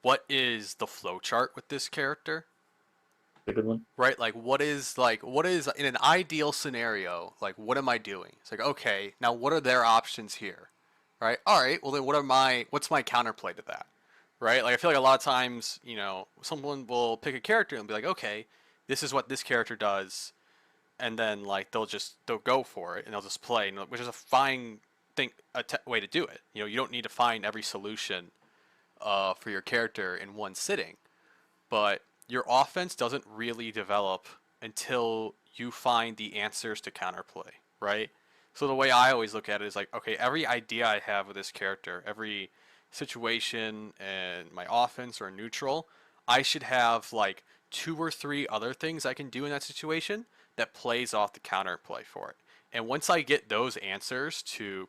what is the flow chart with this character? A good one. Right? Like what is in an ideal scenario, like what am I doing? It's like, okay, now what are their options here? Right? All right, well then what's my counterplay to that? Right? Like I feel like a lot of times, someone will pick a character and be like, okay, this is what this character does, and then like they'll go for it and they'll just play, which is a fine way to do it. You don't need to find every solution for your character in one sitting, but your offense doesn't really develop until you find the answers to counterplay, right? So the way I always look at it is like, okay, every idea I have with this character, every situation and my offense or neutral, I should have like 2 or 3 other things I can do in that situation that plays off the counterplay for it. And once I get those answers to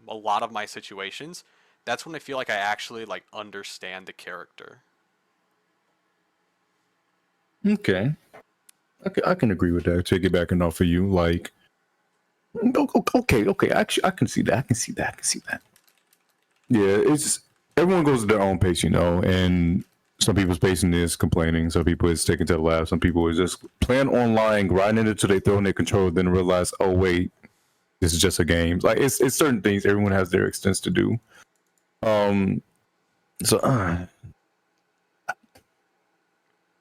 a lot of my situations, that's when I feel like I actually like understand the character. Okay. I can agree with that. Take it back enough for you. Like, okay. Actually, I can see that. I can see that. Yeah, it's everyone goes at their own pace, and some people's pacing is complaining. Some people is sticking to the lab. Some people is just playing online, grinding it until they throw in their controller, then realize, oh wait, this is just a game. Like it's certain things. Everyone has their extents to do. So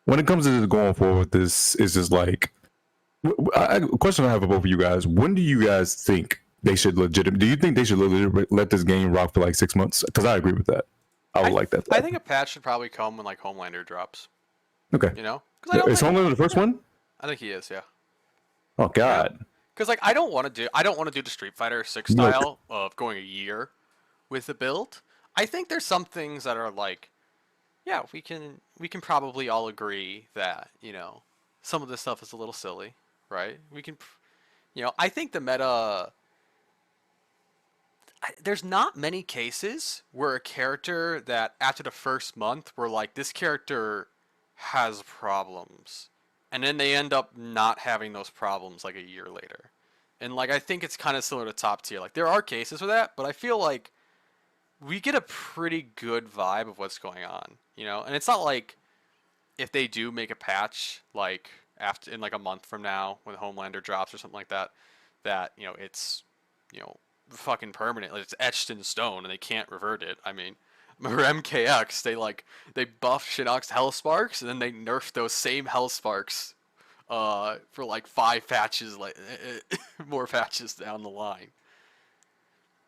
when it comes to going forward, this is just like a question I have for both of you guys. When do you guys think they should do you think they should let this game rock for like 6 months? Because I agree with that. I would like that. I think a patch should probably come when like Homelander drops. Okay. Is Homelander the first one? I think he is. Yeah. Oh God. Because like I don't want to do the Street Fighter 6 style of going a year with the build. I think there's some things that are like, yeah, we can probably all agree that some of this stuff is a little silly, right? We can, I think the meta. There's not many cases where a character that after the first month we're like, this character has problems, and then they end up not having those problems like a year later. And like I think it's kind of similar to top tier. Like there are cases for that, but I feel like we get a pretty good vibe of what's going on, and it's not like if they do make a patch like after in like a month from now when Homelander drops or something like that, that it's fucking permanent, like it's etched in stone and they can't revert it. I mean, remember MKX? They buffed Shinnok's Hellsparks and then they nerfed those same Hellsparks for like 5 patches, like more patches down the line.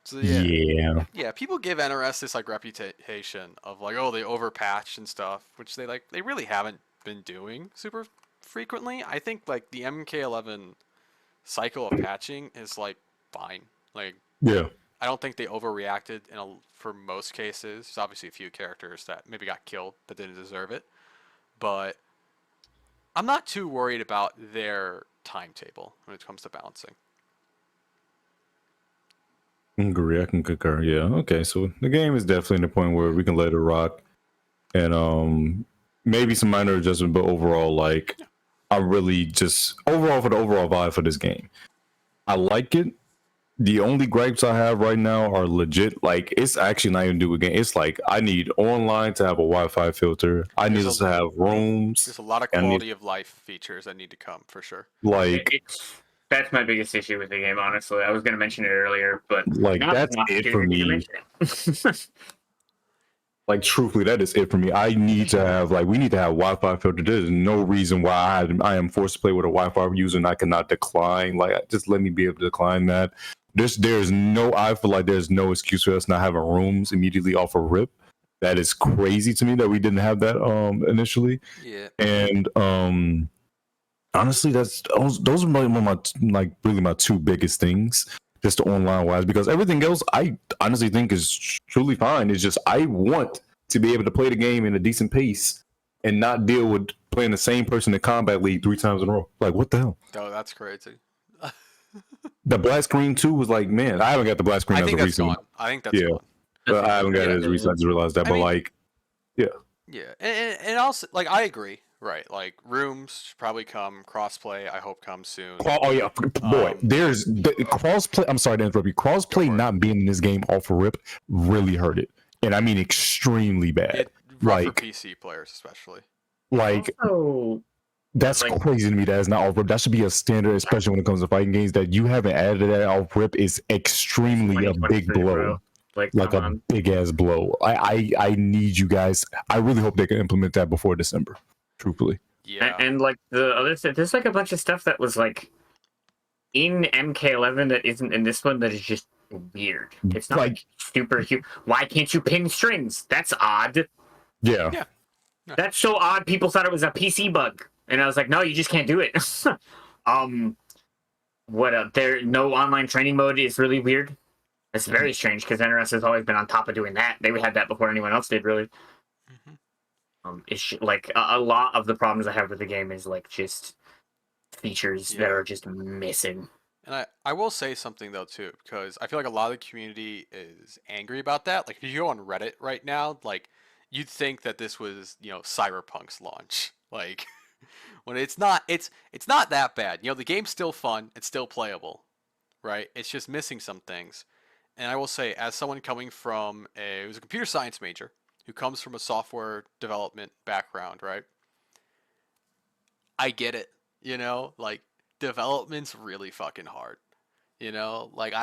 So yeah, people give NRS this like reputation of like, oh, they overpatch and stuff, which they really haven't been doing super frequently. I think like the MK11 cycle of patching is like fine. Like Yeah. I don't think they overreacted for most cases. There's obviously a few characters that maybe got killed that didn't deserve it, but I'm not too worried about their timetable when it comes to balancing. I agree. I can concur. Yeah. Okay. So the game is definitely in the point where we can let it rock, and maybe some minor adjustment, but overall, like, I really just overall for the overall vibe for this game, I like it. The only gripes I have right now are legit. Like, it's actually not even do a game. It's like I need online to have a Wi-Fi filter. I need us to have rooms. There's a lot of quality of life features that need to come for sure. Like, that's my biggest issue with the game, honestly. I was going to mention it earlier, but like that's it for me. Like, truthfully, that is it for me. I need to have we need to have Wi-Fi filter. There's no reason why I am forced to play with a Wi-Fi user and I cannot decline. Like, just let me be able to decline that. I feel like there's no excuse for us not having rooms immediately off a rip. That is crazy to me that we didn't have that initially. Yeah. And honestly, those are one of my really my 2 biggest things, just online wise, because everything else I honestly think is truly fine. It's just I want to be able to play the game in a decent pace and not deal with playing the same person in Combat League 3 times in a row. Like, what the hell? Oh, that's crazy. The black screen too was like, man, I haven't got the black screen. I think that's gone. I think that's gone. But I haven't got it as recent. I just realized that. Yeah, and also like I agree. Right, like rooms should probably come, crossplay. I hope comes soon. Oh yeah, boy, there's crossplay. I'm sorry to interrupt you. Crossplay not being in this game off a rip really hurt it, and I mean extremely bad. Rough for PC players, especially. Like, that's crazy to me. That is not off rip. That should be a standard, especially when it comes to fighting games. That you haven't added that off rip is extremely a big blow. Bro. Like a big ass blow. I need you guys. I really hope they can implement that before December. Truthfully. Yeah. And like the other stuff, there's like a bunch of stuff that was like in MK11 that isn't in this one that is just weird. It's not like super huge. Why can't you pin strings? That's odd. Yeah. That's so odd. People thought it was a PC bug. And I was like, no, you just can't do it. There no online training mode is really weird. It's very strange because NRS has always been on top of doing that. They had that before anyone else did, really. It's like a lot of the problems I have with the game is like just features that are just missing. And I will say something though too, because I feel like a lot of the community is angry about that. Like if you go on Reddit right now, like you'd think that this was Cyberpunk's launch. Like when it's not that bad. The game's still fun, it's still playable, right? It's just missing some things. And I will say, as someone coming from a computer science major who comes from a software development background, right? I get it, like development's really fucking hard, like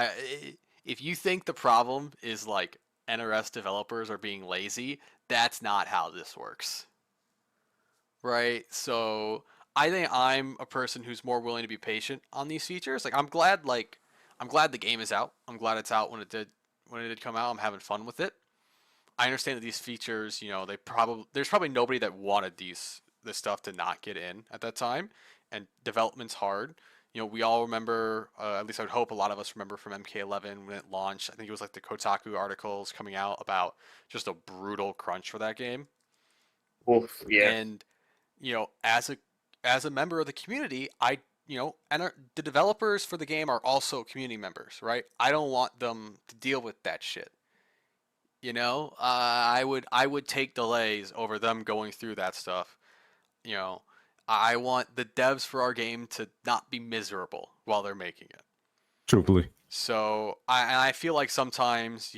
if you think the problem is like NRS developers are being lazy, that's not how this works, right? So I think I'm a person who's more willing to be patient on these features. Like I'm glad the game is out. I'm glad it's out when it did come out. I'm having fun with it. I understand that these features, there's probably nobody that wanted this stuff to not get in at that time, and development's hard. We all remember, at least I would hope a lot of us remember from MK11 when it launched. I think it was like the Kotaku articles coming out about just a brutal crunch for that game. Oof, yeah. And as a member of the community, and the developers for the game are also community members, right? I don't want them to deal with that shit. I would take delays over them going through that stuff. I want the devs for our game to not be miserable while they're making it. Truthfully. So I feel like sometimes,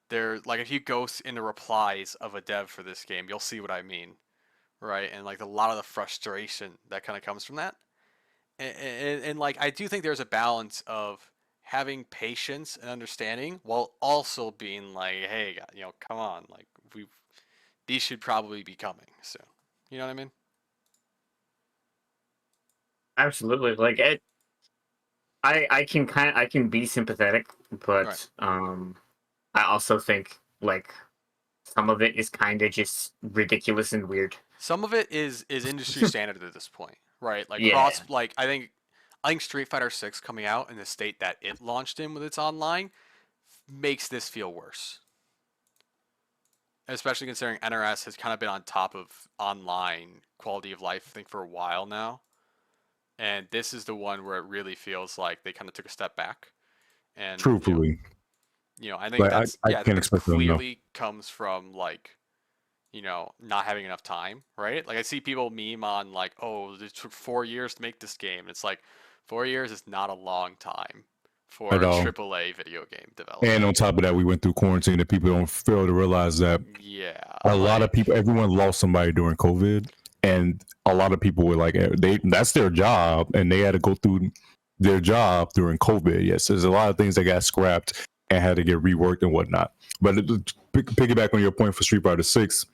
there, like if you go in the replies of a dev for this game, you'll see what I mean. right? And like a lot of the frustration that kind of comes from that. And like I do think there's a balance of having patience and understanding while also being like, hey, come on, like these should probably be coming soon. You know what I mean? Absolutely. Like I can be sympathetic, Right. but I also think like some of it is kind of just ridiculous and weird. Some of it is industry standard at this point, right? Like Yeah. I think Street Fighter 6 coming out in the state that it launched in with its online makes this feel worse. Especially considering NRS has kind of been on top of online quality of life, I think, for a while now. And this is the one where it really feels like they kind of took a step back. And Truthfully, I think like that's I yeah, I think can't that's expect them to know. clearly comes from like not having enough time, right? Like I see people meme on like, oh, it took 4 years to make this game. It's like 4 years is not a long time for At a all. AAA video game And development. on top of that, we went through quarantine, and people don't fail to realize that Yeah, a lot of like people, everyone lost somebody during COVID, and a lot of people were like, that's their job, and they had to go through their job during COVID. Yes, there's a lot of things that got scrapped and had to get reworked and whatnot. But piggyback on your point for Street Fighter 6,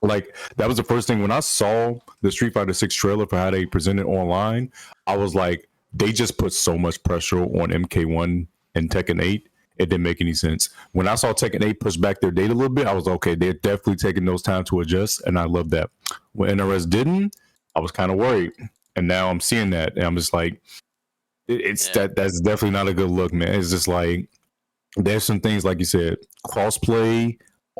like that was the first thing when I saw the Street Fighter 6 trailer for how they presented online. I was like, they just put so much pressure on MK1 and Tekken 8. It didn't make any sense. When I saw Tekken 8 push back their date a little bit, I was okay. They're definitely taking those time to adjust, and I love that. When NRS didn't, I was kind of worried, and now I'm seeing that, and I'm just like, it's yeah, that's definitely not a good look, man. It's just like there's some things like you said, crossplay,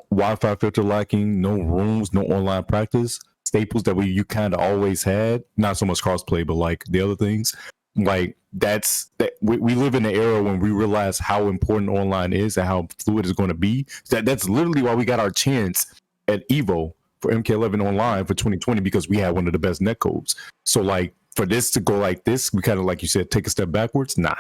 Wi-Fi filter lacking, no rooms, no online practice, staples that you kind of always had. Not so much crossplay, but like the other things. Like we live in an era when we realize how important online is and how fluid it's going to be. That's literally why we got our chance at Evo for MK11 online for 2020 because we had one of the best netcodes. So like for this to go like this, we kind of like you said, take a step backwards. Nah.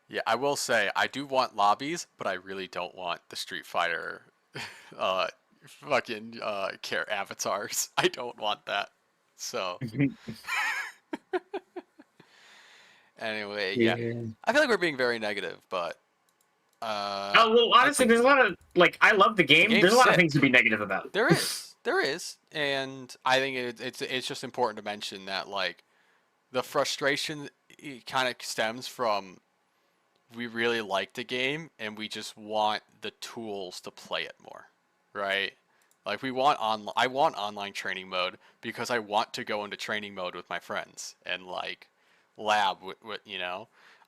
yeah. I will say I do want lobbies, but I really don't want the Street Fighter, uh, fucking care avatars. I don't want that. So anyway, yeah. Yeah. I feel like we're being very negative, but Oh well, I honestly, think there's a lot of like I love the the game. game's There's a lot of things sick. to be negative about. There is, and I think it's just important to mention that like the frustration kind of stems from we really like the game and we just want the tools to play it more, right? Like I want online training mode because I want to go into training mode with my friends and like lab with.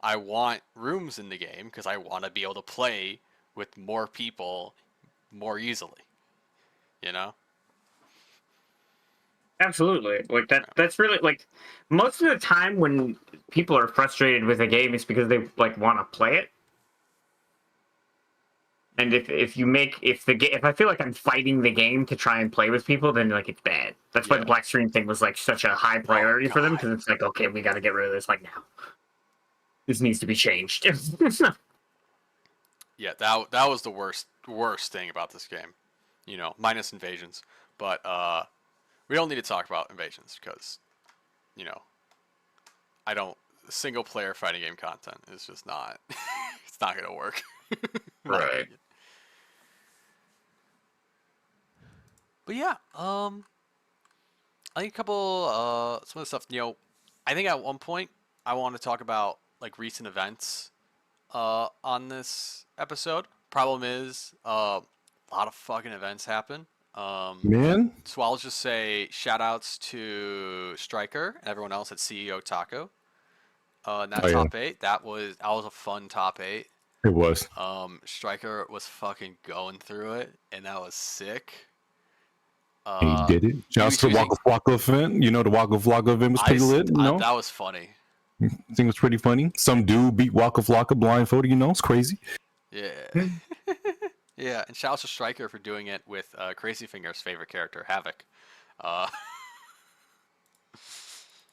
I want rooms in the game because I want to be able to play with more people more easily, you know? Absolutely, like that. That's really like most of the time when people are frustrated with a game, it's because they like want to play it. And if you make if the game if I feel like I'm fighting the game to try and play with people, then like it's bad. That's why the Yeah. black screen thing was like such a high Oh priority for them god. because it's like okay, we got to get rid of this like now. This needs to be changed. Yeah, that was the worst thing about this game. Minus invasions. But we don't need to talk about invasions because, you know, I don't single player fighting game content is just not it's not gonna work. In my Right. opinion. But yeah, I think a couple some of the stuff, I think at one point I want to talk about like recent events on this episode. Problem is, a lot of fucking events happen. Man, So I'll just say shout outs to Striker and everyone else at CEO Taco. In that oh yeah, top eight, that was a fun top eight. it was. Striker was fucking going through it, and that was sick. He Uh, did it. he Shouts was to the using Waka Flocka event. You know, the Waka Flocka event was pretty lit. that was funny. I think it was pretty funny. Some dude beat Waka Flocka blindfolded. It's crazy. Yeah. Yeah, and shout out to Striker for doing it with CrazyFingers' favorite character, Havoc. Uh,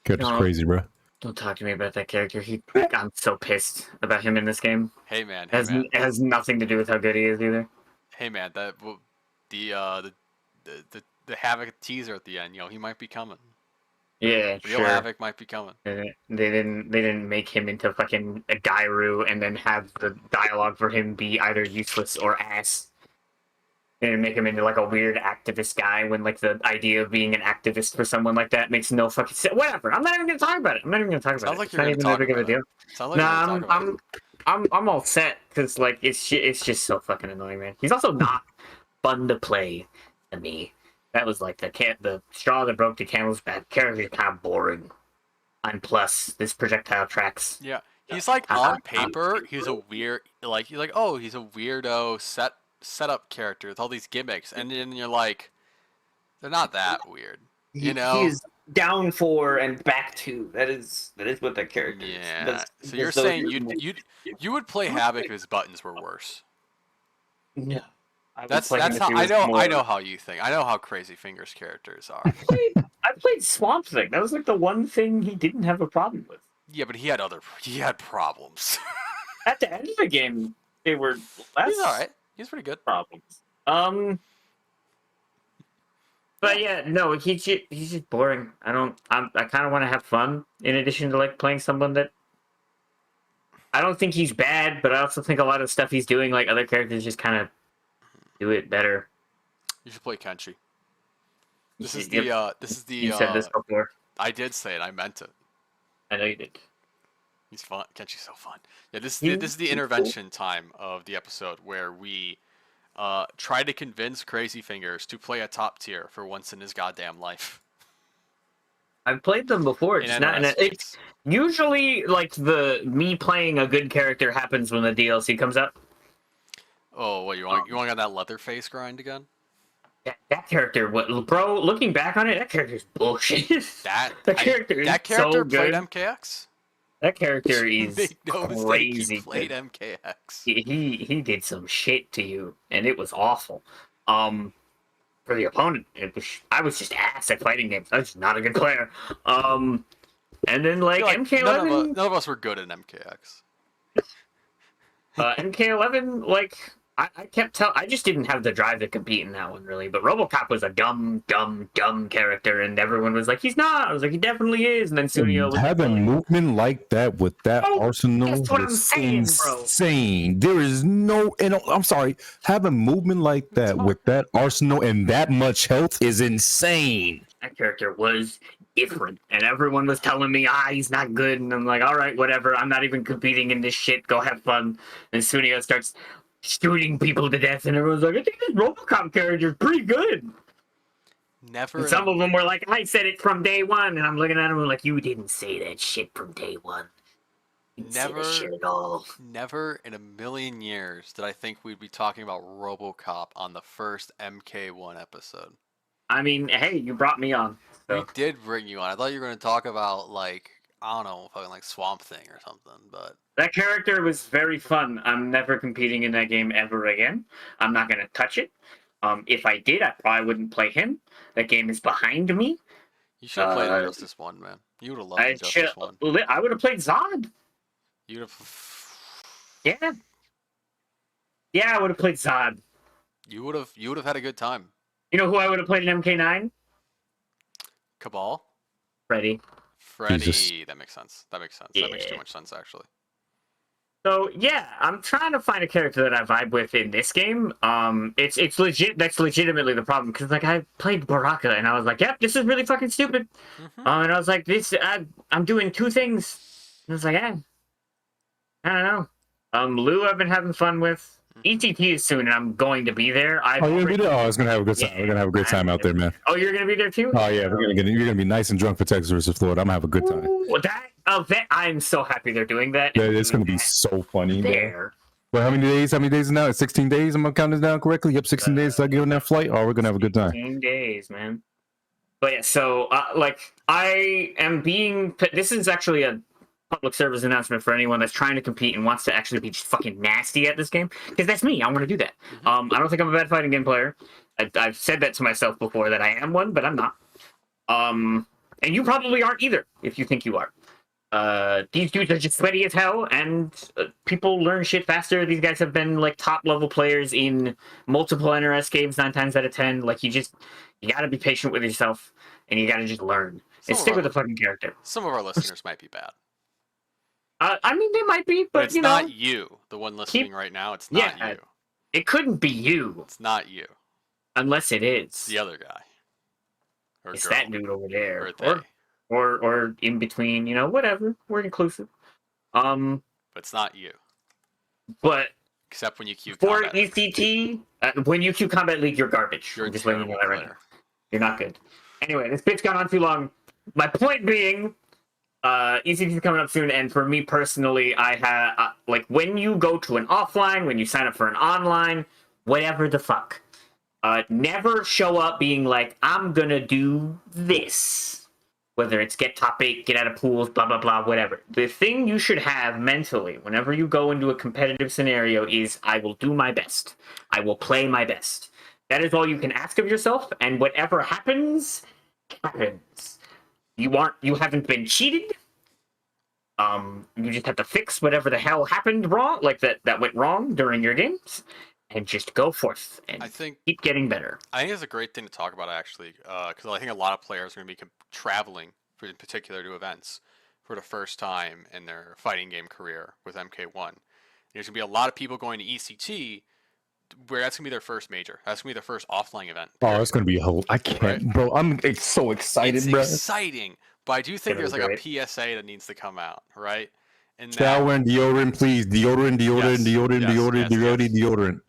Character's No, crazy, bro. don't talk to me about that character. I'm so pissed about him in this game. hey man, It has nothing to do with how good he is either. hey man. the Havoc teaser at the end. He might be coming. Yeah, Real sure. Havoc might be coming. They didn't make him into fucking a Gairu and then have the dialogue for him be either useless or ass. They didn't make him into like a weird activist guy when like the idea of being an activist for someone like that makes no fucking sense. Whatever. I'm not even gonna talk about it. Sounds like you're gonna talk about it. Sounds like Nah, you're gonna talk about it. I'm all set because like it's just so fucking annoying, man. He's also not fun to play to me. That was like the straw that broke the camel's back. Character's kind of boring. And plus, this projectile tracks. Yeah, he's like on paper, he's a weird he's a weirdo setup character with all these gimmicks, and then you're like, they're not that weird, you know? He is down for and back to. That is what that character is. Yeah. So you're saying you would play Havoc if his buttons were worse. No. That's how I know how you think. I know how CrazyFingers characters are. I played Swamp Thing. That was like the one thing he didn't have a problem with. Yeah, but he had problems. At the end of the game, they were less He's all right. He's pretty good. problems. But yeah, no, he's just boring. I kind of want to have fun in addition to like playing someone that I don't think he's bad, but I also think a lot of stuff he's doing, like other characters, just kind of do it better. You should play Kenshi. This is the. You said this before. I did say it. I meant it. I know you did. He's fun. Kenshi's so fun. Yeah, this is the intervention time of the episode where we try to convince CrazyFingers to play a top tier for once in his goddamn life. I've played them before. It's usually like me playing a good character happens when the DLC comes up. Oh, what you want on that Leatherface grind again? That character, bro? Looking back on it, that character's bullshit. That character so played MKX. That character is Make no crazy. Mistake, he played MKX. He did some shit to you, and it was awful. For the opponent, I was just ass at fighting games. I was just not a good player. And then like MK11, none of us were good at MKX. MK11, like. I can't tell. I just didn't have the drive to compete in that one, really. But RoboCop was a dumb character, and everyone was like, "He's not." I was like, "He definitely is." And then Sunio was having movement like that with that arsenal that's what I'm saying, bro. Insane. There is no, and I'm sorry, having movement like that with that arsenal and that much health is insane. That character was different, and everyone was telling me, he's not good, and I'm like, all right, whatever. I'm not even competing in this shit. Go have fun. And Sunio starts shooting people to death, and everyone's like, I think this RoboCop character is pretty good. And some of them were like, I said it from day one, and I'm looking at them and like, you didn't say that shit from day one. You didn't say that shit at all. Never in a million years did I think we'd be talking about RoboCop on the first MK1 episode. I mean, hey, you brought me on. So. We did bring you on. I thought you were going to talk about, like, I don't know, fucking like Swamp Thing or something, but... That character was very fun. I'm never competing in that game ever again. I'm not going to touch it. If I did, I probably wouldn't play him. That game is behind me. You should have played Injustice 1, man. You would have loved Injustice 1. I would have played Zod. You'd have... Yeah. Yeah, I would have played Zod. You would have had a good time. You know who I would have played in MK9? Cabal? Freddy. Jesus. That makes sense. That makes too much sense, actually. So yeah, I'm trying to find a character that I vibe with in this game. It's legit. That's legitimately the problem because like I played Baraka and I was like, yep, this is really fucking stupid. Mm-hmm. And I was like, I'm doing two things. And I was like, I don't know. Lou, I've been having fun with. ETT is soon, and I'm going to be there. You're gonna be there? Oh, I was gonna have a good time. We're gonna have a great time out there, man. Oh, you're gonna be there too? Oh yeah, you're gonna be nice and drunk for Texas versus Florida. I'm gonna have a good time. Ooh, I'm so happy they're doing that. Yeah, it's gonna be so funny. There. Well, how many days? How many days now? It's 16 days. Am I counting this down correctly? Yep, 16 days. So I get on that flight. Oh, we're gonna have a good time. 16 days, man. But yeah, so like I am being. This is actually a public service announcement for anyone that's trying to compete and wants to actually be just fucking nasty at this game, because that's me. I want to do that. I don't think I'm a bad fighting game player. I've said that to myself before that I am one, but I'm not. And you probably aren't either if you think you are. these dudes are just sweaty as hell, and people learn shit faster. These guys have been like top level players in multiple NRS games 9 times out of 10. Like you gotta be patient with yourself, and you gotta just learn and stick with the fucking character. Some of our listeners might be bad. I mean, they might be, but it's you know, not you, the one listening right now. It's not you. It couldn't be you. It's not you. Unless it is. It's the other guy. Or it's girl. That dude over there. Or Or in between, you know, whatever. We're inclusive. But it's not you. But except when you queue for Combat ECT, when you queue Combat League, you're garbage. You're just letting you know that right now. You're not good. Anyway, this bit's gone on too long. My point being, ECT is coming up soon, and for me personally, I have like when you go to an offline, when you sign up for an online, whatever the fuck, never show up being like, I'm gonna do this. Whether it's get top 8, get out of pools, blah blah blah, whatever. The thing you should have mentally whenever you go into a competitive scenario is, I will do my best. I will play my best. That is all you can ask of yourself, and whatever happens, happens. You haven't been cheated. You just have to fix whatever the hell happened wrong, like that went wrong during your games, and just go forth and keep getting better. I think it's a great thing to talk about, actually, because I think a lot of players are going to be traveling, in particular, to events for the first time in their fighting game career with MK1. There's going to be a lot of people going to ECT where that's going to be their first major. That's going to be their first offline event. Oh, it's going to be a whole... I can't, bro. It's so excited, bro. It's exciting, but I do think there's like a PSA that needs to come out, right? And shower and deodorant, please. Deodorant.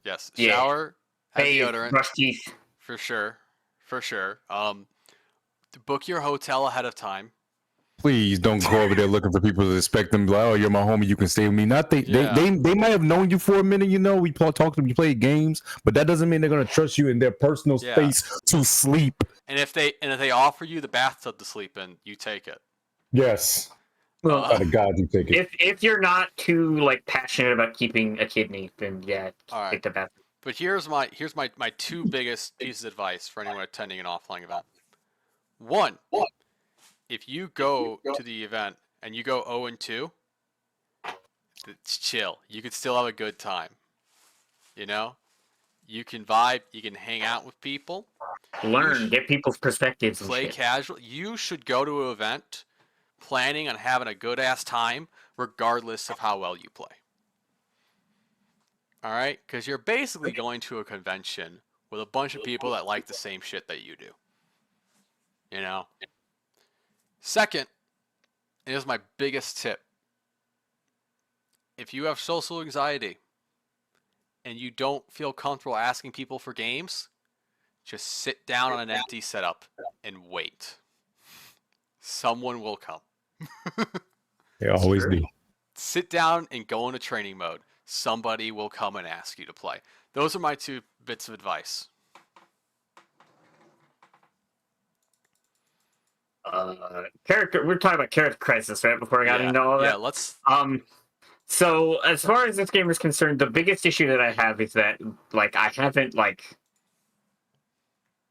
Yes, shower, have deodorant. Brush teeth. For sure. Book your hotel ahead of time. Please don't go over there looking for people to expect them. Like, oh, you're my homie, you can stay with me. Not they might have known you for a minute. You know, we talked to them, you play games, but that doesn't mean they're gonna trust you in their personal space to sleep. And if they offer you the bathtub to sleep in, you take it. Yes. By the God, you take it. If you're not too like passionate about keeping a kidney, then take the bathroom. But here's my two biggest pieces of advice for anyone attending an offline event. One, if you go to the event and you go 0-2, it's chill. You can still have a good time. You know, you can vibe. You can hang out with people. Learn, get people's perspectives. Play casual. You should go to an event planning on having a good ass time, regardless of how well you play. All right, because you're basically going to a convention with a bunch of people that like the same shit that you do. You know. Second, and here's my biggest tip. If you have social anxiety and you don't feel comfortable asking people for games, just sit down on an empty setup and wait. Someone will come. They always do. Sit down and go into training mode. Somebody will come and ask you to play. Those are my 2 bits of advice. We're talking about character crisis, right? Before I got into all that. Yeah, let's. So as far as this game is concerned, the biggest issue that I have is that like I haven't like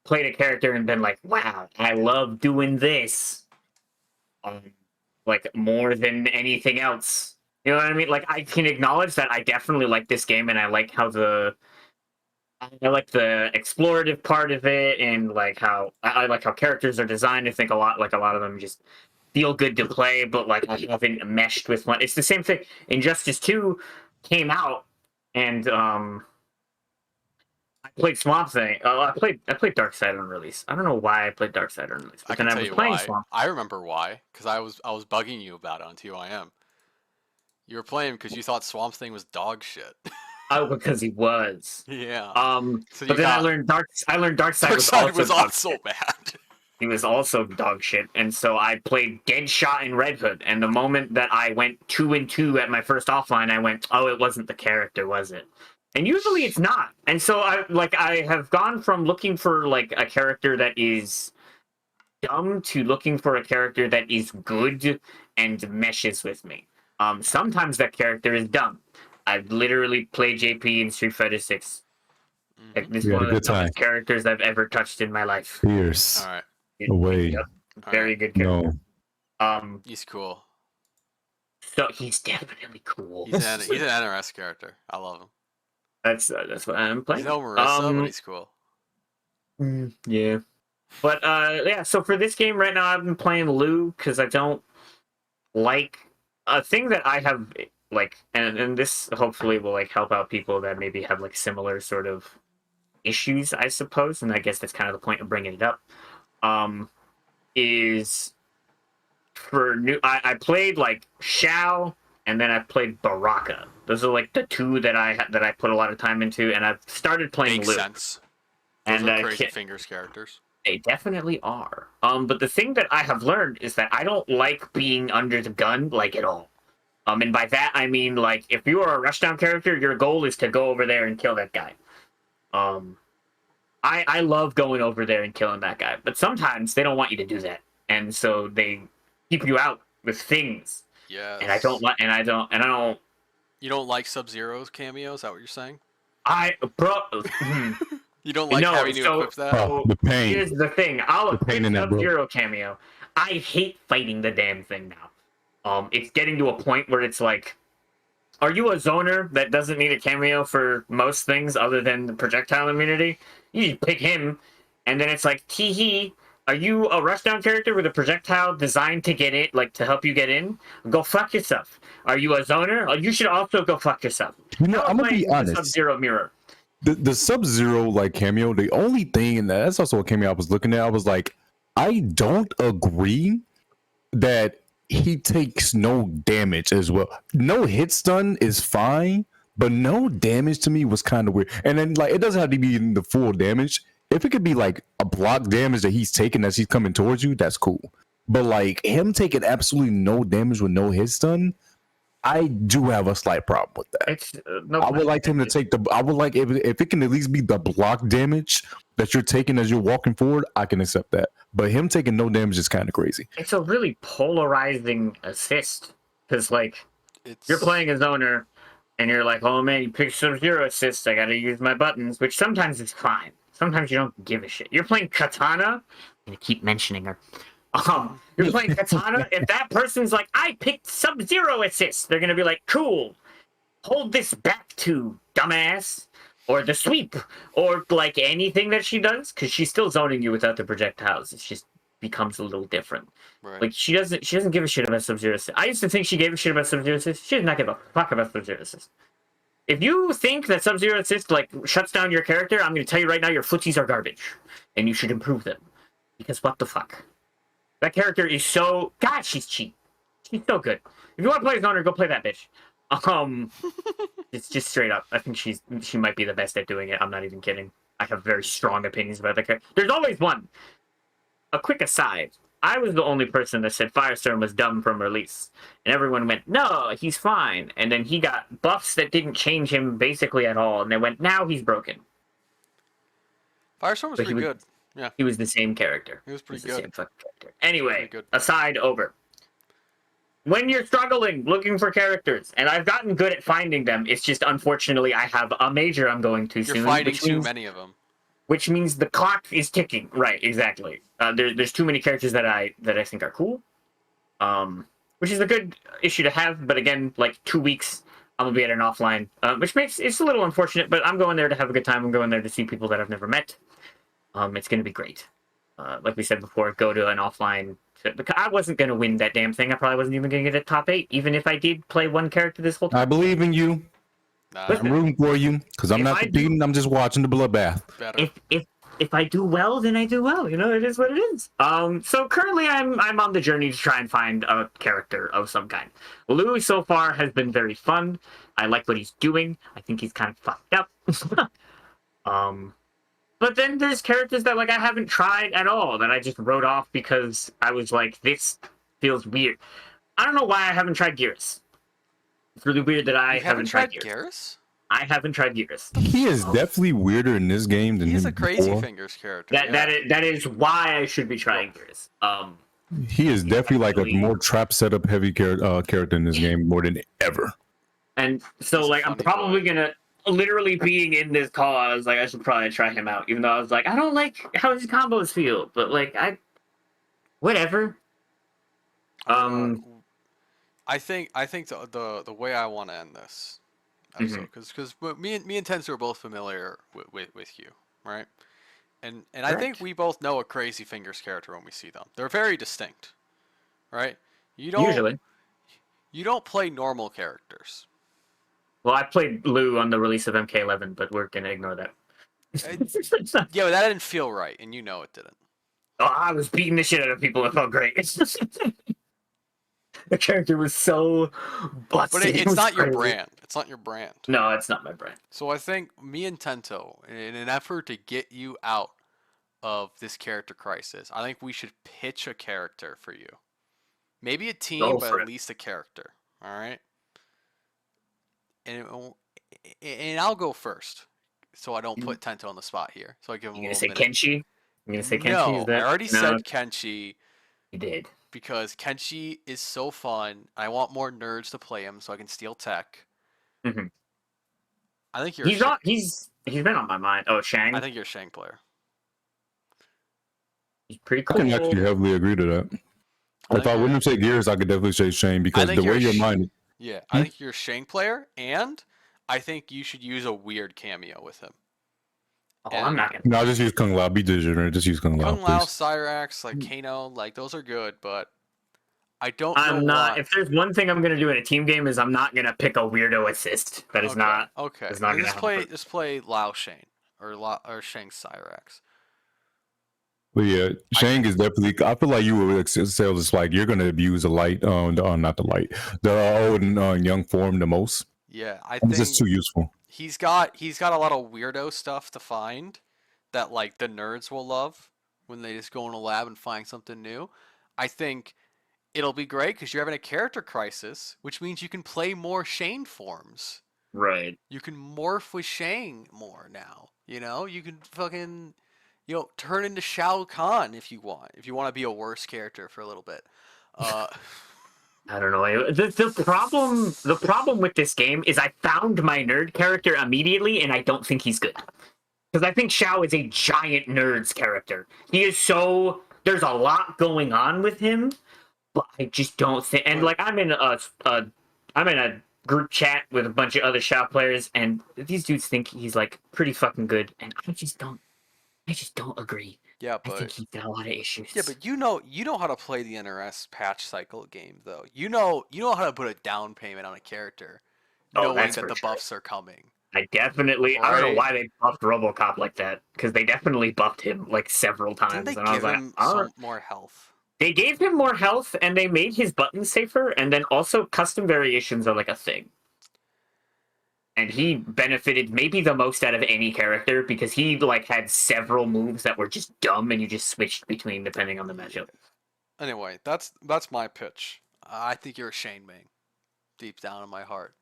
played a character and been like, wow, I love doing this. Like more than anything else. You know what I mean? Like I can acknowledge that I definitely like this game and I like how the explorative part of it, and like how I like how characters are designed. I think a lot of them just feel good to play, but like I haven't meshed with one. It's the same thing. Injustice 2 came out, and I played Swamp Thing. I played Darkside on release. I don't know why I played Darkside on release, but then I was playing Swamp. I remember why, because I was bugging you about it on TYM. You were playing because you thought Swamp Thing was dog shit. Oh, because he was. Yeah. But then I learned Darkside was also bad. He was also dog shit, and so I played Deadshot and Red Hood. And the moment that I went 2-2 at my first offline, I went, "Oh, it wasn't the character, was it?" And usually it's not. And so I have gone from looking for like a character that is dumb to looking for a character that is good and meshes with me. Sometimes that character is dumb. I've literally played JP in Street Fighter 6. Like, this is one of the dumbest characters I've ever touched in my life. Fierce. All right. Away. Yep. Very good character. No. He's cool. So he's definitely cool. He's an NRS character. I love him. That's what I'm playing. He's no Marissa, but he's cool. Yeah. But yeah, so for this game right now, I've been playing Lou because I don't like a thing that I have like, and this hopefully will like help out people that maybe have like similar sort of issues, I suppose. And I guess that's kind of the point of bringing it up. Is for new, I played like Shao, and then I played Baraka. Those are like the two that I put a lot of time into, and I've started playing Makes Lou. sense. Those And are CrazyFingers characters. They definitely are. But the thing that I have learned is that I don't like being under the gun like at all. And by that I mean like if you are a rushdown character, your goal is to go over there and kill that guy. I love going over there and killing that guy, but sometimes they don't want you to do that, and so they keep you out with things. Yes. And I don't. You don't like Sub-Zero's cameo? Is that what you're saying? You don't like having to equip that? Oh, the pain. Here's the thing. I'll equip pain in that Sub-Zero cameo. I hate fighting the damn thing now. It's getting to a point where it's like, are you a zoner that doesn't need a cameo for most things other than the projectile immunity? You just pick him, and then it's like, tee-hee, are you a rushdown character with a projectile designed to get in, like to help you get in? Go fuck yourself. Are you a zoner? You should also go fuck yourself. You know, I'm gonna be honest. Sub-Zero mirror. The Sub-Zero like cameo, the only thing, and that's also a cameo I was looking at, I was like, I don't agree that he takes no damage as well. No hit stun is fine, but no damage to me was kind of weird. And then like it doesn't have to be in the full damage. If it could be like a block damage that he's taking as he's coming towards you, that's cool. But like him taking absolutely no damage with no hit stun, I do have a slight problem with that. I would like him to take I would like if it can at least be the block damage that you're taking as you're walking forward, I can accept that. But him taking no damage is kind of crazy. It's a really polarizing assist because like you're playing a zoner and you're like, oh man, you picked Sub-Zero assist, I gotta use my buttons, which sometimes is fine. Sometimes you don't give a shit. You're playing Katana. I'm gonna keep mentioning her. You're playing Katana. If that person's like, I picked Sub-Zero assist, they're gonna be like, cool. Hold this back to dumbass, or the sweep, or like anything that she does, because she's still zoning you without the projectiles. It just becomes a little different. Right. Like she doesn't give a shit about Sub-Zero assist. I used to think she gave a shit about Sub-Zero assist. She does not give a fuck about Sub-Zero assist. If you think that Sub-Zero assist like shuts down your character, I'm going to tell you right now, your footsies are garbage, and you should improve them. Because what the fuck? That character is so... God, she's cheap. She's so good. If you want to play as Zoner, go play that bitch. It's just straight up. I think she might be the best at doing it. I'm not even kidding. I have very strong opinions about that character. There's always one. A quick aside. I was the only person that said Firestorm was dumb from release. And everyone went, no, he's fine. And then he got buffs that didn't change him basically at all. And they went, now he's broken. Firestorm was pretty good. Yeah. He was the same character. He was pretty The good. same fucking character. Anyway, aside over. When you're struggling looking for characters, and I've gotten good at finding them, it's just unfortunately I have a major I'm going to soon. You're fighting too many of them. Which means the clock is ticking. Right, exactly. There's too many characters that I think are cool. Which is a good issue to have, but again, like 2 weeks, I'm gonna be at an offline, which makes it's a little unfortunate. But I'm going there to have a good time. I'm going there to see people that I've never met. It's gonna be great. Like we said before, go to an offline. I wasn't gonna win that damn thing. I probably wasn't even gonna get a top 8, even if I did play one character this whole time. I believe in you. I'm rooting for you because I'm not competing. I'm just watching the bloodbath. If I do well, then I do well. You know, it is what it is. So currently, I'm on the journey to try and find a character of some kind. Louis so far has been very fun. I like what he's doing. I think he's kind of fucked up. But then there's characters that like I haven't tried at all that I just wrote off because I was like, this feels weird. I don't know why I haven't tried Geras. It's really weird that I haven't tried Geras. I haven't tried Geras. He is definitely weirder in this game than he's him a CrazyFingers character. That is why I should be trying Geras. He is definitely like a more trap setup heavy character in this game more than ever. And so like I'm probably gonna literally being in this call, I was like, I should probably try him out, even though I was like, I don't like how his combos feel, but like whatever. I think the way I want to end this episode, because me and Tensu are both familiar with you, right? And I think Correct. we both know a CrazyFingers character when we see them. They're very distinct, right? You don't Usually. you don't play normal characters. Well, I played Lou on the release of MK11, but we're gonna ignore that. Yeah, but that didn't feel right, and you know it didn't. Oh, I was beating the shit out of people. It felt great. The character was so busted. But it's was not your crazy. brand. It's not your brand. No, it's not my brand. So I think me and Tento, in an effort to get you out of this character crisis, I think we should pitch a character for you. Maybe a team, Go but for at it. least a character. All right. And I'll go first, so I don't put Tento on the spot here. So I give him You a gonna little say minute. Kenshi? You gonna say Kenshi? No, Is that... I already no, said Kenshi you did. because Kenshi is so fun. I want more nerds to play him so I can steal tech. Mhm. I think you're. He's not. He's been on my mind. Oh, Shang. I think you're a Shang player. He's pretty I cool. can actually heavily agree to that. If I wouldn't say Gears, I could definitely say Shane because think the way you're your mind. Yeah, I think you're a Shang player, and I think you should use a weird cameo with him. Oh, I'm not gonna. No, just use Kung Lao. Be digital. Just use Kung Lao, Kung Lao, please. Cyrax, like Kano, like those are good, but I don't know I'm not. why. If there's one thing I'm gonna do in a team game is I'm not gonna pick a weirdo assist. That is not. Okay. It's not Then gonna just play Lao Shane or Shang Cyrax. But yeah, Shang is definitely. I feel like you would say it's like you're gonna abuse the light, not the light, the old and young form the most. Yeah, I It's just think too useful. he's got a lot of weirdo stuff to find that like the nerds will love when they just go in a lab and find something new. I think it'll be great because you're having a character crisis, which means you can play more Shane forms. Right. You can morph with Shang more now. You know, you can fucking, turn into Shao Kahn if you want. If you want to be a worse character for a little bit. I don't know. The problem with this game is I found my nerd character immediately, and I don't think he's good. Because I think Shao is a giant nerds character. He is so. There's a lot going on with him, but I just don't think. And like I'm in a group chat with a bunch of other Shao players, and these dudes think he's like pretty fucking good, and I just don't agree. Yeah, I think but he's got a lot of issues. yeah, but you know how to play the NRS patch cycle game though. You know how to put a down payment on a character, knowing that's that for the sure. buffs are coming. I definitely. I don't Right. know why they buffed RoboCop like that, because they definitely buffed him like several times. Didn't they and I was give like, him "Oh." some more health? They gave him more health, and they made his buttons safer, and then also custom variations are like a thing. And he benefited maybe the most out of any character because he like had several moves that were just dumb, and you just switched between depending on the matchup. Anyway, that's my pitch. I think you're a Shane Ming, deep down in my heart.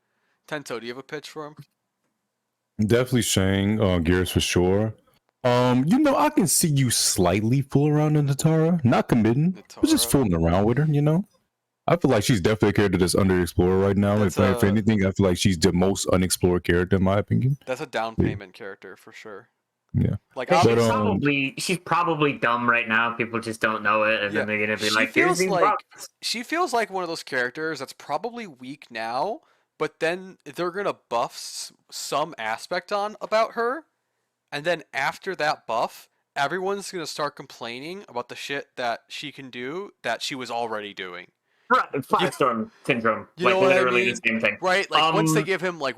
Tento, do you have a pitch for him? Definitely Shang, Gears for sure. I can see you slightly fool around in Natara, not committing, but just Natara. fooling around with her. I feel like she's definitely a character that's underexplored right now. That's If anything, I feel like she's the most unexplored character in my opinion. That's a down payment character for sure. Yeah. Like And obviously, she's probably dumb right now. People just don't know it, and then they're gonna be she like, feels "Here's these like buffs." she feels like one of those characters that's probably weak now, but then they're gonna buff some aspect on about her, and then after that buff, everyone's gonna start complaining about the shit that she can do that she was already doing. Right, Firestorm syndrome. You like know what I literally mean? the same thing. Right? Like once they give her like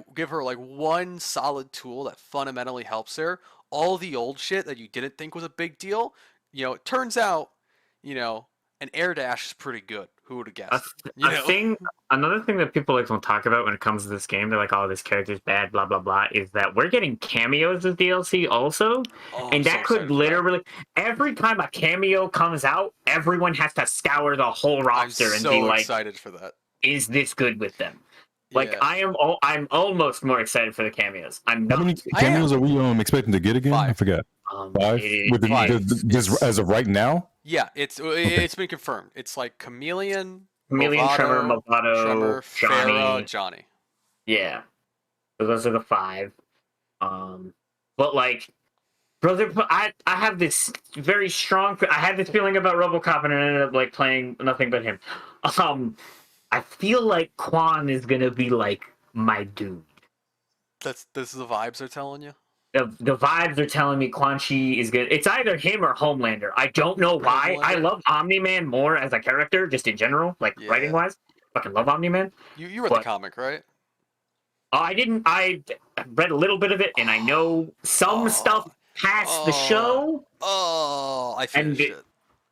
one solid tool that fundamentally helps her, all the old shit that you didn't think was a big deal, it turns out, an air dash is pretty good. Who would have guessed? Another thing that people like don't talk about when it comes to this game, they're like, "Oh, this character's bad," blah blah blah. Is that we're getting cameos as DLC also, and that could literally every time a cameo comes out, everyone has to scour the whole roster and be like, excited for that. Is this good with them? Like Yeah. I'm almost more excited for the cameos. I'm How not. many cameos are we expecting to get again? 5. I forgot. 5 with Five. just as of right now. Yeah, it's been confirmed. It's like Chameleon, Chameleon, Tremor, Movado, Farah, Johnny. Yeah, so those are the 5. But like, brother, I have this very strong. I had this feeling about RoboCop, and I ended up like playing nothing but him. I feel like Quan is gonna be like my dude. This is the vibes they're telling you. The vibes are telling me Quan Chi is good. It's either him or Homelander. I don't know why. I Homelander? love Omni-Man more as a character, just in general, like Yeah. writing wise. Fucking love Omni-Man. You read But- the comic, right? I didn't. I read a little bit of it, and I know some Oh. stuff past the show. Oh, I And finished it.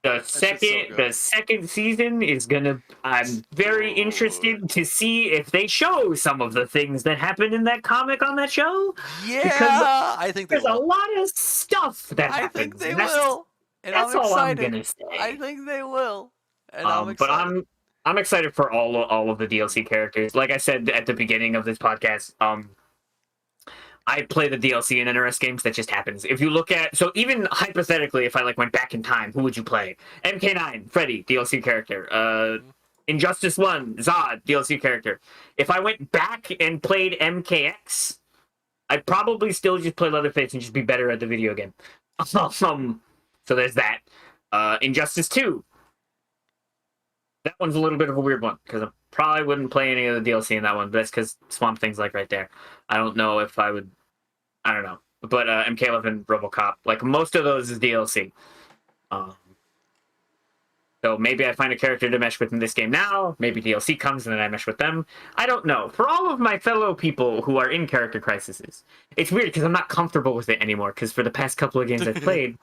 The shit's so second, good. the second season is gonna. I'm very Ooh. interested to see if they show some of the things that happen in that comic on that show. Yeah, I think they There's a will. lot of stuff that I happens. think they and that's- will. And That's I'm all I'm excited. gonna say. I think they will. And I'm But excited. I'm excited for all of the DLC characters. Like I said at the beginning of this podcast, I play the DLC in NRS games. That just happens. If you look at, so even hypothetically, if I like went back in time, who would you play? MK9, Freddy, DLC character. Injustice 1, Zod, DLC character. If I went back and played MKX, I'd probably still just play Leatherface and just be better at the video game. So there's that. Injustice 2. That one's a little bit of a weird one because I probably wouldn't play any of the DLC in that one, but that's because Swamp Thing's like right there. I don't know if I would. I don't know. But MK11, RoboCop, like most of those is DLC. So maybe I find a character to mesh with in this game now. Maybe DLC comes and then I mesh with them. I don't know. For all of my fellow people who are in character crises, it's weird because I'm not comfortable with it anymore. Because for the past couple of games I've played,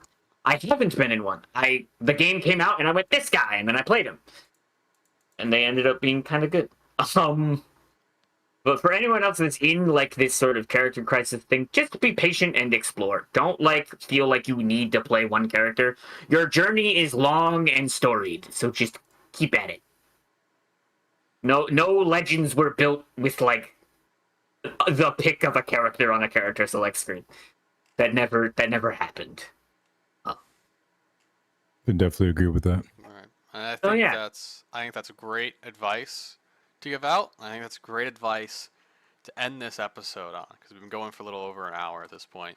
I haven't been in one. The game came out and I went, this guy, and then I played him. And they ended up being kind of good. But for anyone else that's in like this sort of character crisis thing, just be patient and explore. Don't like feel like you need to play one character. Your journey is long and storied, so just keep at it. No legends were built with like the pick of a character on a character select screen. That never happened. I definitely agree with that. All right. And I think yeah. that's great advice to give out. I think that's great advice to end this episode on because we've been going for a little over an hour at this point.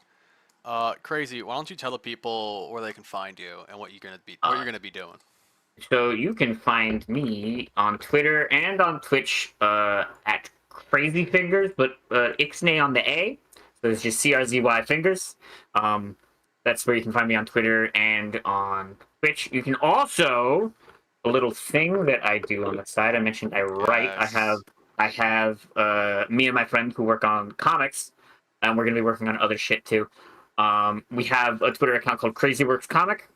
Crazy, why don't you tell the people where they can find you and what you're gonna be doing? So you can find me on Twitter and on Twitch at CrazyFingers, but Ixnay on the A. So it's just CRZY Fingers. That's where you can find me on Twitter and on Twitch. You can also, a little thing that I do on the side, I mentioned I write. Yes. I have me and my friend who work on comics, and we're going to be working on other shit too. We have a Twitter account called CrazyWorks Comic.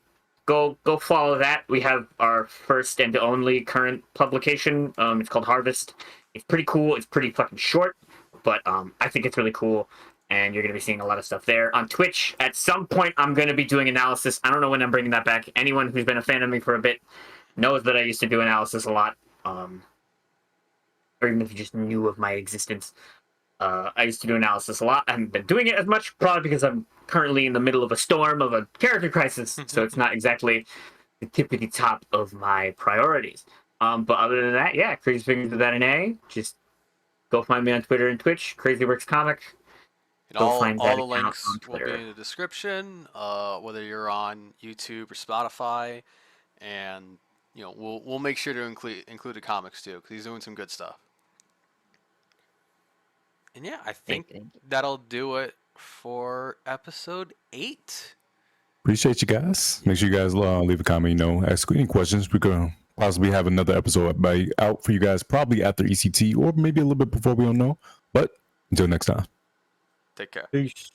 Go follow that. We have our first and only current publication. It's called Harvest. It's pretty cool. It's pretty fucking short, but I think it's really cool. And you're going to be seeing a lot of stuff there. On Twitch, at some point, I'm going to be doing analysis. I don't know when I'm bringing that back. Anyone who's been a fan of me for a bit knows that I used to do analysis a lot. Or even if you just knew of my existence. I used to do analysis a lot. I haven't been doing it as much, probably because I'm currently in the middle of a storm of a character crisis. So it's not exactly the tippity top of my priorities. But other than that, yeah, CrazyFingers with that an A. Just go find me on Twitter and Twitch, CrazyWorks Comic. And Go all find the that account links on will be Twitter. in the description, whether you're on YouTube or Spotify, and we'll make sure to include the comics too because he's doing some good stuff. And yeah, I think that'll do it for episode 8. Appreciate you guys. Make sure you guys leave a comment, ask any questions. We could possibly have another episode out for you guys probably after ECT or maybe a little bit before, we don't know. But until next time. Take care. Peace.